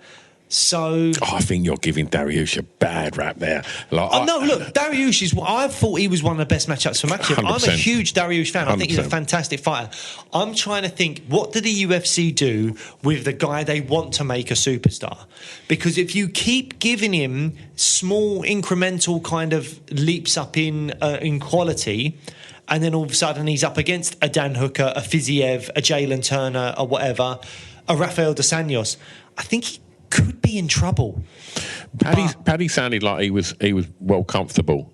So I think you're giving Dariush a bad rap there. Look, Dariush is. I thought he was one of the best matchups for Makhachev. I'm a huge Dariush fan. I think he's a fantastic fighter. I'm trying to think, what do the UFC do with the guy they want to make a superstar? Because if you keep giving him small incremental kind of leaps up in quality, and then all of a sudden he's up against a Dan Hooker, a Fiziev, a Jalen Turner, or whatever, a Rafael dos Anjos, I think he could be in trouble. Paddy sounded like he was well comfortable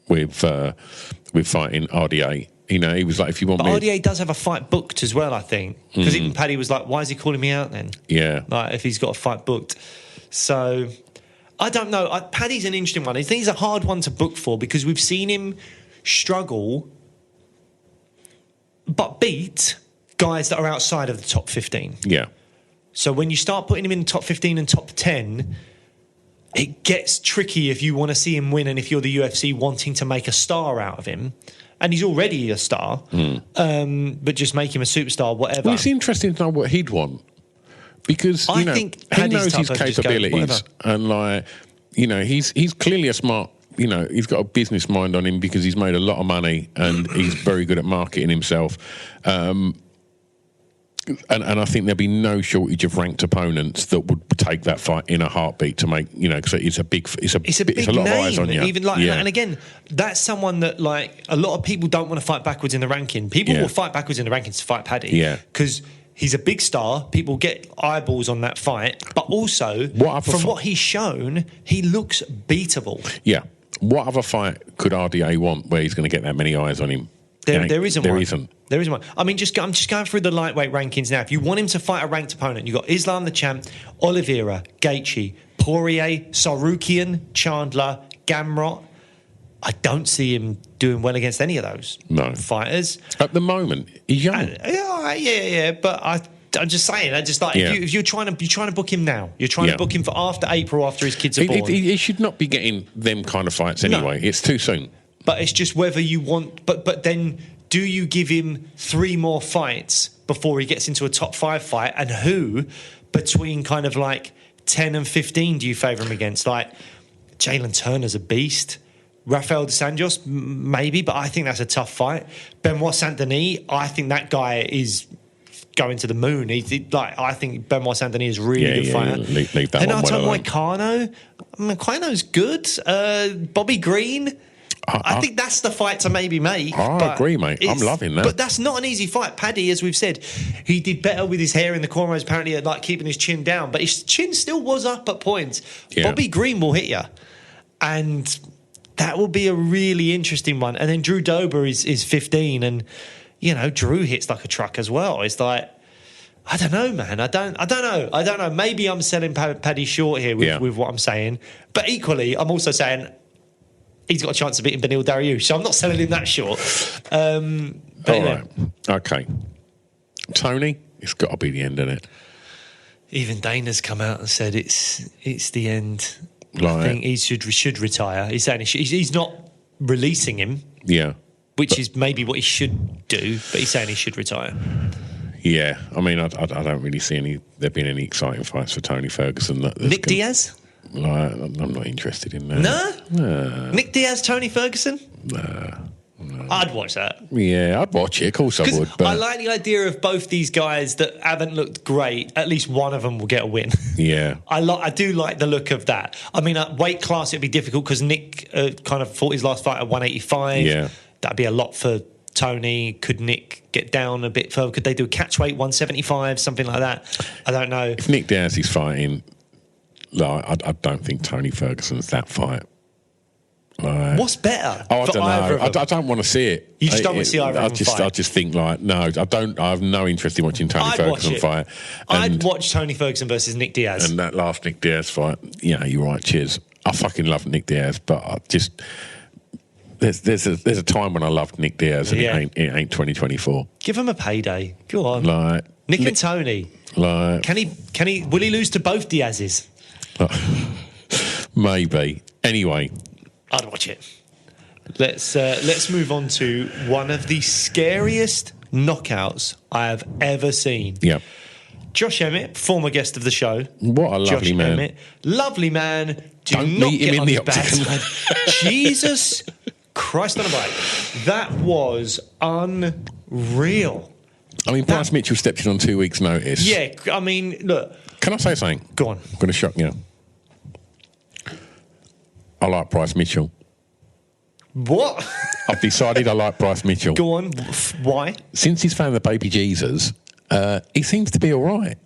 with fighting RDA. You know, he was like, if you want me... RDA does have a fight booked as well, I think. Because even Paddy was like, why is he calling me out then? Yeah. Like, if he's got a fight booked. So, I don't know. Paddy's an interesting one. I think he's a hard one to book for because we've seen him struggle but beat guys that are outside of the top 15. Yeah. So when you start putting him in the top 15 and top 10, it gets tricky if you want to see him win and if you're the UFC wanting to make a star out of him. And he's already a star, but just make him a superstar, whatever. Well, it's interesting to know what he'd want. Because, I think he knows his capabilities. And, like, you know, he's clearly a smart... You know, he's got a business mind on him because he's made a lot of money and he's very good at marketing himself. And I think there'll be no shortage of ranked opponents that would take that fight in a heartbeat to make, you know, because it's a lot of eyes on you. Even like, and again, that's someone that, like, a lot of people don't want to fight backwards in the ranking. People will fight backwards in the rankings to fight Paddy. Yeah. Because he's a big star. People get eyeballs on that fight. But also, from what he's shown, he looks beatable. Yeah. What other fight could RDA want where he's going to get that many eyes on him? There isn't one. I mean, I'm just going through the lightweight rankings now. If you want him to fight a ranked opponent, you've got Islam the champ, Oliveira, Gaethje, Poirier, Sarukian, Chandler, Gamrot. I don't see him doing well against any of those fighters. At the moment, he's young. But I'm just saying. If you're trying to book him now, you're trying to book him for after April, after his kids are born. He should not be getting them kind of fights anyway. No. It's too soon. But it's just whether you want... But then do you give him 3 more fights before he gets into a top 5 fight? And who, between kind of like 10 and 15, do you favour him against? Like, Jalen Turner's a beast. Rafael dos Anjos, maybe, but I think that's a tough fight. Benoit Saint-Denis, I think that guy is... going to the moon. I think Benoit Saint-Denis is a really good fighter. Leave that Renato Moicano, Moicano's good. Bobby Green, I think that's the fight to maybe make. I agree, mate. I'm loving that. But that's not an easy fight. Paddy, as we've said, he did better with his hair in the cornrows, apparently, at like keeping his chin down, but his chin still was up at points. Yeah. Bobby Green will hit you. And that will be a really interesting one. And then Drew Dober is 15, and you know, Drew hits like a truck as well. It's like, I don't know, man. I don't know. Maybe I'm selling Paddy short here with what I'm saying. But equally, I'm also saying he's got a chance of beating Beneil Dariush. So I'm not selling him that short. Right. Okay. Tony, it's got to be the end, isn't it? Even Dana's come out and said it's the end. I think he should retire. He's saying he's not releasing him. Yeah. Which is maybe what he should do, but he's saying he should retire. Yeah. I mean, I don't really see there being any exciting fights for Tony Ferguson. Nick Diaz? Like, I'm not interested in that. No? Nick Diaz, Tony Ferguson? No. I'd watch that. Yeah, I'd watch it. Of course I would. But I like the idea of both these guys that haven't looked great. At least one of them will get a win. Yeah. I do like the look of that. I mean, at weight class, it'd be difficult because Nick kind of fought his last fight at 185. Yeah. That'd be a lot for Tony. Could Nick get down a bit further? Could they do a catch weight 175, something like that? I don't know. If Nick Diaz is fighting, like, I don't think Tony Ferguson's that fight. Like, what's better? I don't know. I don't want to see it. You just don't want to see either of them fight? I just think, like, no, I don't. I have no interest in watching Tony Ferguson fight. I'd watch Tony Ferguson versus Nick Diaz. And that last Nick Diaz fight, yeah, you're right, cheers. I fucking love Nick Diaz, but I just... There's a time when I loved Nick Diaz, and it ain't 2024. Give him a payday. Go on. Like, Nick and Tony. Like, can he will he lose to both Diazes? Maybe. Anyway, I'd watch it. Let's move on to one of the scariest knockouts I have ever seen. Yeah. Josh Emmett, former guest of the show. What a lovely man. Emmett, lovely man. Don't meet him in the octagon. Jesus Christ on a bike. That was unreal. I mean, Bryce Mitchell stepped in on 2 weeks' notice. Yeah, I mean, look. Can I say something? Go on. I'm going to shock you. I like Bryce Mitchell. What? I've decided I like Bryce Mitchell. Go on. Why? Since he's found the baby Jesus, he seems to be all right.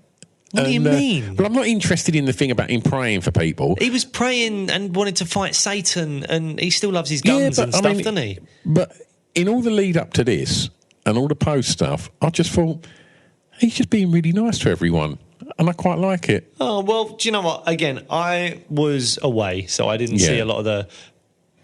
What do you mean? Well, I'm not interested in the thing about him praying for people. He was praying and wanted to fight Satan, and he still loves his guns and stuff, doesn't he? But in all the lead up to this and all the post stuff, I just thought he's just being really nice to everyone. And I quite like it. Oh, well, do you know what? Again, I was away, so I didn't see a lot of the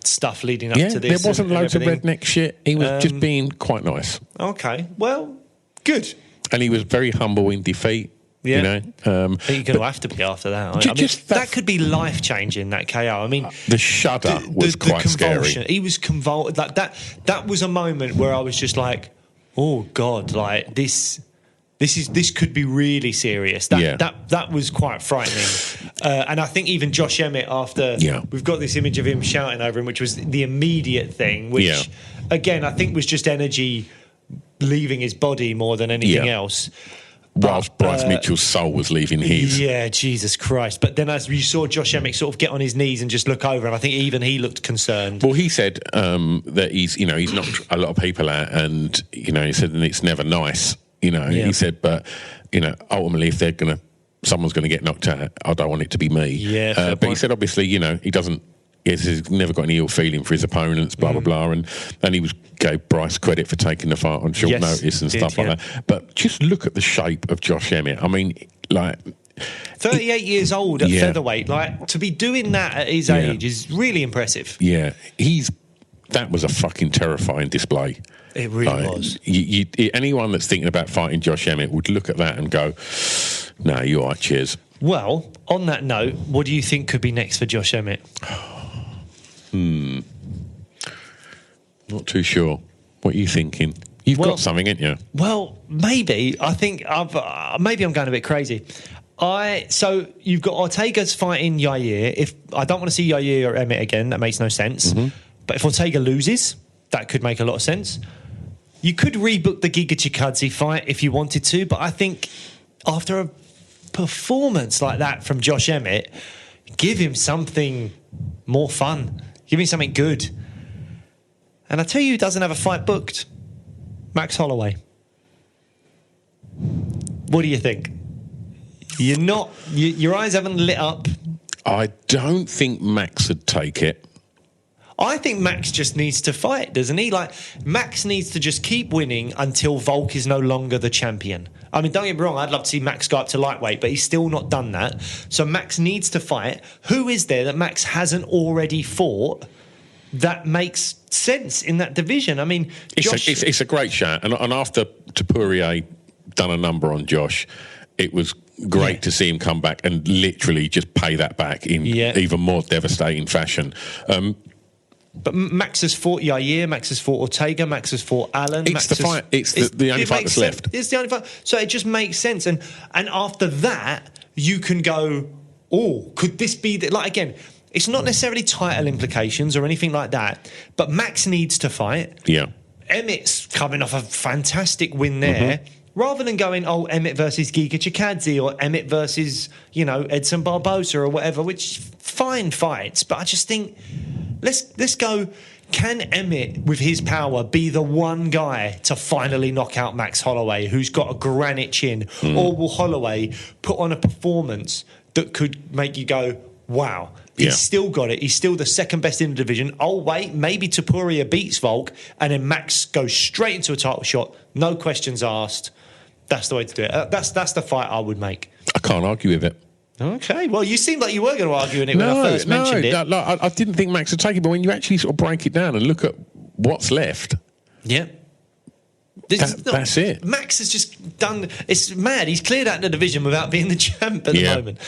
stuff leading up to this. There wasn't loads of redneck shit. He was just being quite nice. Okay, well, good. And he was very humble in defeat. Yeah. You know? I think you're going to have to be after that. I mean, that could be life-changing, that KO. I mean... The shudder was quite scary. He was convulsed. Like, that was a moment where I was just like, oh, God, like, this could be really serious. That was quite frightening. And I think even Josh Emmett, after we've got this image of him shouting over him, which was the immediate thing, which again I think was just energy leaving his body more than anything else. Whilst Bryce Mitchell's soul was leaving his. Yeah, Jesus Christ. But then as you saw Josh Emmett sort of get on his knees and just look over him, I think even he looked concerned. Well, he said that he's knocked a lot of people out, and he said that it's never nice. He said, but ultimately, if someone's going to get knocked out, I don't want it to be me. Yeah, but he said, obviously, he doesn't. He's never got any ill feeling for his opponents, blah blah blah, and he gave Bryce credit for taking the fight on short notice and stuff like that. But just look at the shape of Josh Emmett. I mean, like 38 years old at featherweight, like to be doing that at his age is really impressive. Yeah, that was a fucking terrifying display. It really was. Anyone that's thinking about fighting Josh Emmett would look at that and go, "No, you're all right, cheers." Well, on that note, what do you think could be next for Josh Emmett? Not too sure. What are you thinking? You've got something, ain't you? Well, maybe. I think maybe I'm going a bit crazy. So you've got Ortega's fighting Yair. If I don't want to see Yair or Emmett again, that makes no sense. Mm-hmm. But if Ortega loses, that could make a lot of sense. You could rebook the Giga Chikadze fight if you wanted to, but I think after a performance like that from Josh Emmett, give him something more fun. Give him something good. And I tell you who doesn't have a fight booked? Max Holloway. What do you think? Your eyes haven't lit up. I don't think Max would take it. I think Max just needs to fight, doesn't he? Like, Max needs to just keep winning until Volk is no longer the champion. I mean, don't get me wrong, I'd love to see Max go up to lightweight, but he's still not done that. So Max needs to fight. Who is there that Max hasn't already fought that makes sense in that division? I mean, it's a great shout. And after Topuria done a number on Josh, it was great to see him come back and literally just pay that back in even more devastating fashion. But Max has fought Yair, Max has fought Ortega, Max has fought Allen. It's the fight. It's the only fight that's left. It's the only fight. So it just makes sense. And after that, you can go, oh, could this be... Like, again, it's not necessarily title implications or anything like that, but Max needs to fight. Yeah. Emmett's coming off a fantastic win there. Rather than going, oh, Emmett versus Giga Chikadze or Emmett versus, Edson Barbosa or whatever, which fine fights. But I just think, let's go, can Emmett, with his power, be the one guy to finally knock out Max Holloway, who's got a granite chin? Or will Holloway put on a performance that could make you go, wow, he's still got it. He's still the second best in the division. Oh, wait, maybe Topuria beats Volk, and then Max goes straight into a title shot. No questions asked. That's the way to do it. That's the fight I would make. I can't argue with it. Okay, well, you seemed like you were going to argue in it when I first mentioned it. No, I didn't think Max would take it, but when you actually sort of break it down and look at what's left... Yeah. That's it. Max has just done... It's mad. He's cleared out the division without being the champ at the moment.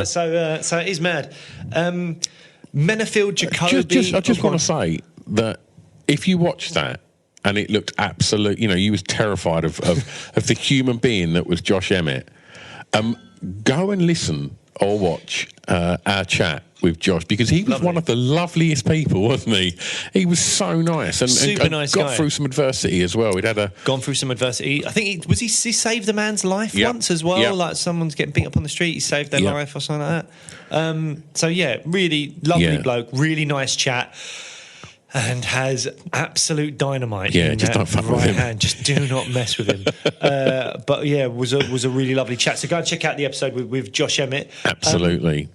So it is mad. Menafield, Jacoby... I just want to say that if you watch that, and it looked absolute... you was terrified of the human being that was Josh Emmett. Go and listen or watch our chat with Josh, because he was one of the loveliest people, wasn't he? He was so nice and nice got guy. through some adversity as well. Gone through some adversity. I think he saved a man's life once as well. Yep. Like someone's getting beat up on the street, he saved their life or something like that. Really lovely bloke, really nice chat. And has absolute dynamite. Yeah, in just that don't fuck right with him. hand. Just do not mess with him. But yeah, was a really lovely chat. So go and check out the episode with Josh Emmett. Absolutely.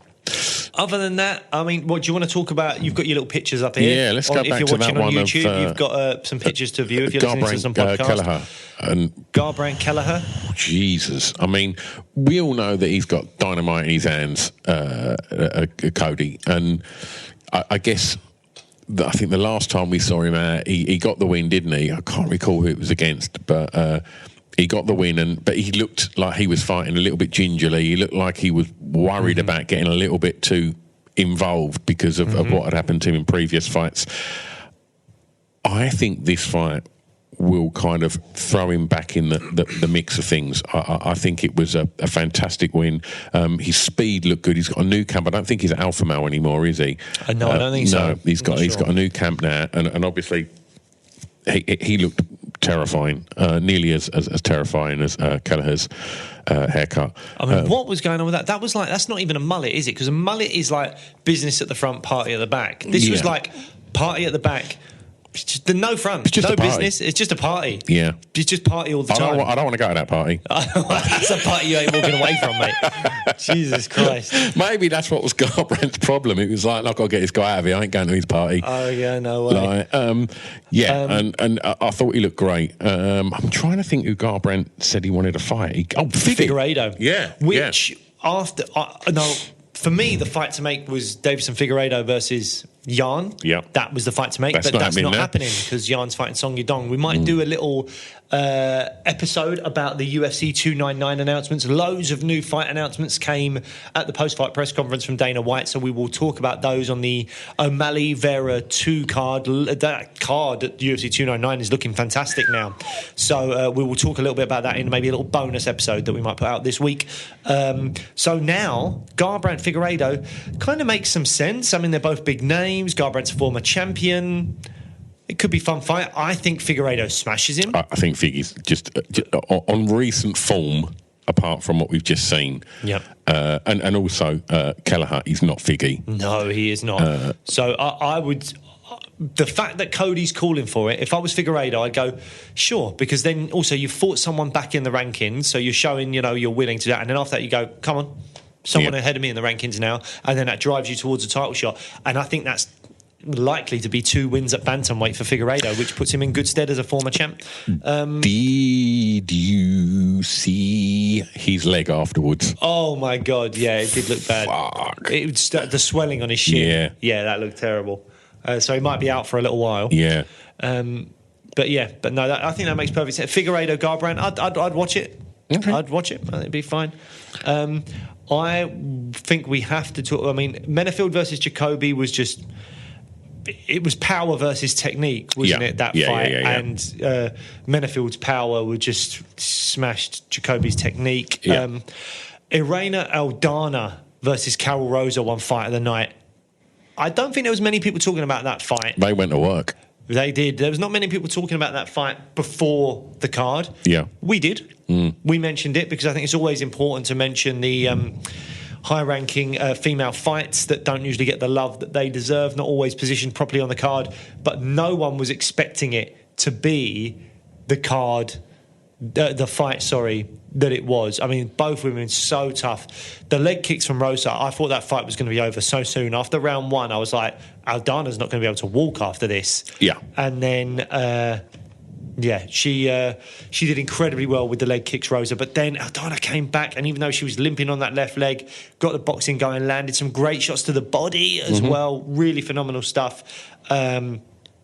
Other than that, I mean, what do you want to talk about? You've got your little pictures up here. Yeah, let's go back to that one. If you're watching on YouTube, of, you've got some pictures to view if you're listening to some podcasts. Kelleher. Garbrandt Kelleher. Jesus. I mean, we all know that he's got dynamite in his hands, Cody. And I guess... I think the last time we saw him out, he got the win, didn't he? I can't recall who it was against, but he got the win. But he looked like he was fighting a little bit gingerly. He looked like he was worried about getting a little bit too involved because of what had happened to him in previous fights. I think this fight will kind of throw him back in the mix of things. I think it was a fantastic win. His speed looked good. He's got a new camp. I don't think he's at Alpha Male anymore, is he? No, I don't think so. No, he's got a new camp now, and obviously he looked terrifying, nearly as terrifying as Kelleher's haircut. I mean, what was going on with that? That was like, that's not even a mullet, is it? Because a mullet is like business at the front, party at the back. This was like party at the back. Just no front, it's just no a party. business. It's just a party. Yeah, it's just party all the time. I don't want to go to that party. That's a party you ain't walking away from, mate. Jesus Christ. Maybe that's what was Garbrandt's problem. It was like, I've got to get this guy out of here. I ain't going to his party. Oh yeah, no way. And I thought he looked great. I'm trying to think who Garbrandt said he wanted to fight. Figueiredo. Yeah, which after for me, the fight to make was Davison Figueiredo versus Jan. Yeah. That was the fight to make, but that's not happening because Jan's fighting Song Yadong. We might do a little episode about the UFC 299 announcements. Loads of new fight announcements came at the post-fight press conference from Dana White, so we will talk about those on the O'Malley Vera 2 card. That card at UFC 299 is looking fantastic now. So we will talk a little bit about that in maybe a little bonus episode that we might put out this week. So now, Garbrandt Figueiredo kind of makes some sense. I mean, they're both big names. Garbrandt's a former champion. It could be a fun fight. I think Figueiredo smashes him. I think Figgy's just on recent form, apart from what we've just seen. Yeah. And also, Kelleher, he's not Figgy. No, he is not. So I would... The fact that Cody's calling for it, if I was Figueiredo, I'd go, sure, because then also you fought someone back in the rankings, so you're showing, you're willing to do that, and then after that you go, come on, someone ahead of me in the rankings now, and then that drives you towards a title shot. And I think that's likely to be 2 wins at bantamweight for Figueiredo, which puts him in good stead as a former champ. Did you see his leg afterwards? Oh my God, yeah, it did look bad. Fuck. It was the swelling on his shin. Yeah, that looked terrible. So he might be out for a little while. Yeah. But no, I think that makes perfect sense. Figueiredo, Garbrandt, I'd watch it. Okay. I'd watch it. It'd be fine. I think we have to talk. I mean, Menafield versus Jacoby was just it was power versus technique, wasn't it? That fight, and Menifield's power would just smashed Jacoby's technique. Yeah. Irene Aldana versus Carol Rosa, one fight of the night. I don't think there was many people talking about that fight. They went to work. They did. There was not many people talking about that fight before the card. Yeah. We did. We mentioned it because I think it's always important to mention the high-ranking female fights that don't usually get the love that they deserve, not always positioned properly on the card, but no one was expecting it to be the fight, that it was. I mean, both women so tough. The leg kicks from Rosa, I thought that fight was going to be over so soon. After round one, I was like, Aldana's not going to be able to walk after this. Yeah. And then... she did incredibly well with the leg kicks, Rosa. But then Aldana came back, and even though she was limping on that left leg, got the boxing going, landed some great shots to the body as well. Really phenomenal stuff. And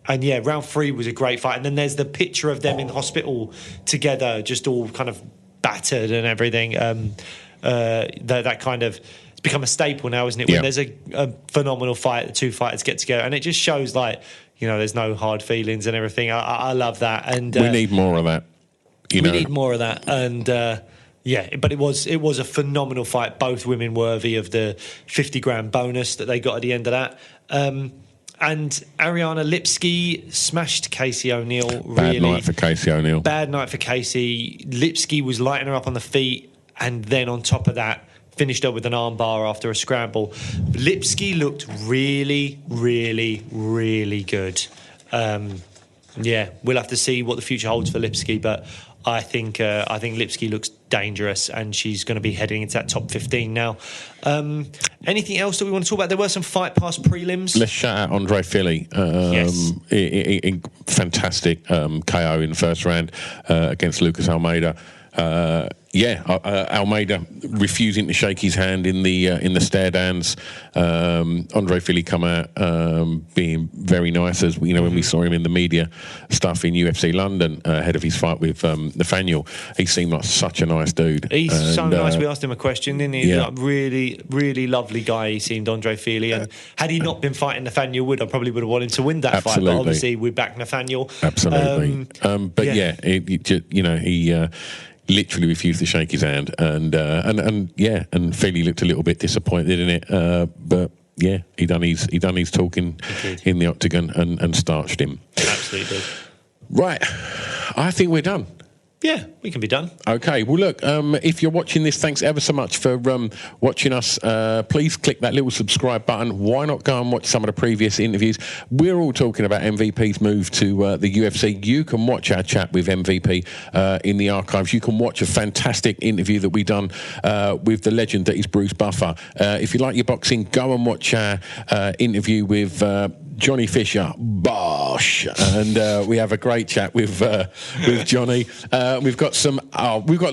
round 3 was a great fight. And then there's the picture of them in hospital together, just all kind of battered and everything. That kind of... It's become a staple now, isn't it? When there's a phenomenal fight, the two fighters get together. And it just shows, like... there's no hard feelings and everything. I love that, and we need more of that. We need more of that, and but it was a phenomenal fight. Both women worthy of the 50 grand bonus that they got at the end of that. And Ariana Lipski smashed Casey O'Neill. Bad night for Casey O'Neill. Bad night for Casey. Lipski was lighting her up on the feet, and then on top of that, finished up with an armbar after a scramble. Lipski looked really, really, really good. We'll have to see what the future holds for Lipski, but I think Lipski looks dangerous, and she's going to be heading into that top 15 now. Anything else that we want to talk about? There were some Fight Pass prelims. Let's shout out Andre Philly. Yes. Fantastic KO in the first round against Lucas Almeida. Almeida refusing to shake his hand in the stare downs. Andre Philly come out being very nice, as when we saw him in the media stuff in UFC London ahead of his fight with Nathaniel. He seemed like such a nice dude. He's so nice. We asked him a question, didn't he? Like, really, really lovely guy. He seemed, Andre Philly, and had he not been fighting Nathaniel Wood, I probably would have wanted to win that fight. But obviously, we back Nathaniel. Absolutely. He literally refused to shake his hand, and Philly looked a little bit disappointed in it, but he done his talking in the octagon and starched him. Absolutely. Right, I think we're done. Yeah, we can be done. Okay, well, look, if you're watching this, thanks ever so much for watching us. Please click that little subscribe button. Why not go and watch some of the previous interviews? We're all talking about MVP's move to the UFC. You can watch our chat with MVP in the archives. You can watch a fantastic interview that we've done with the legend that is Bruce Buffer. If you like your boxing, go and watch our interview with Johnny Fisher, Bosh, and we have a great chat with Johnny. We've got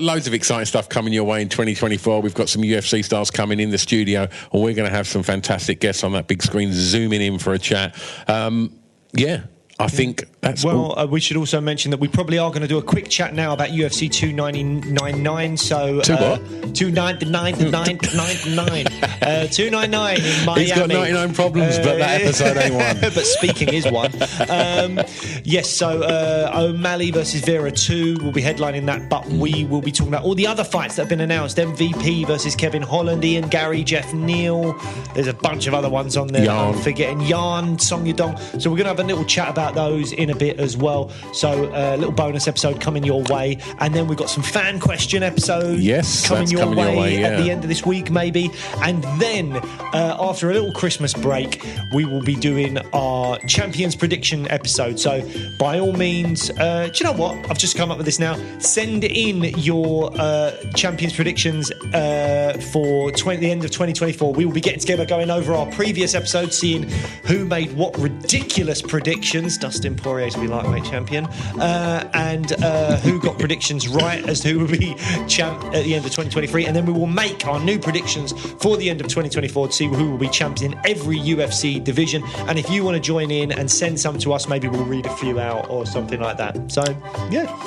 loads of exciting stuff coming your way in 2024. We've got some UFC stars coming in the studio, and we're going to have some fantastic guests on that big screen zooming in for a chat. I think that's we should also mention that we probably are going to do a quick chat now about UFC 299. So 299 in Miami. He's got 99 problems, but that episode ain't one. But speaking is one. So O'Malley versus Vera 2 will be headlining that, but we will be talking about all the other fights that have been announced. MVP versus Kevin Holland, Ian Gary, Jeff Neal. There's a bunch of other ones on there. I'm forgetting Yarn, Song Yadong. So we're going to have a little chat about those in a bit as well. So a little bonus episode coming your way, and then we've got some fan question episodes coming your way at the end of this week maybe. And then after a little Christmas break, we will be doing our Champions Prediction episode. So by all means, do you know what, I've just come up with this now, send in your Champions Predictions for the end of 2024. We will be getting together, going over our previous episodes, seeing who made what ridiculous predictions. Dustin Poirier to be lightweight champion, and who got predictions right as to who will be champ at the end of 2023, and then we will make our new predictions for the end of 2024 to see who will be champion in every UFC division. And if you want to join in and send some to us, maybe we'll read a few out or something like that. So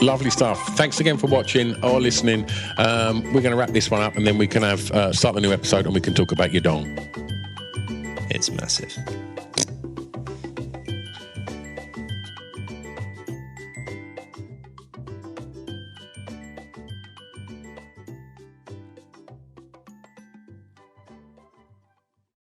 lovely stuff. Thanks again for watching or listening. We're going to wrap this one up, and then we can have start the new episode, and we can talk about your dong. It's massive.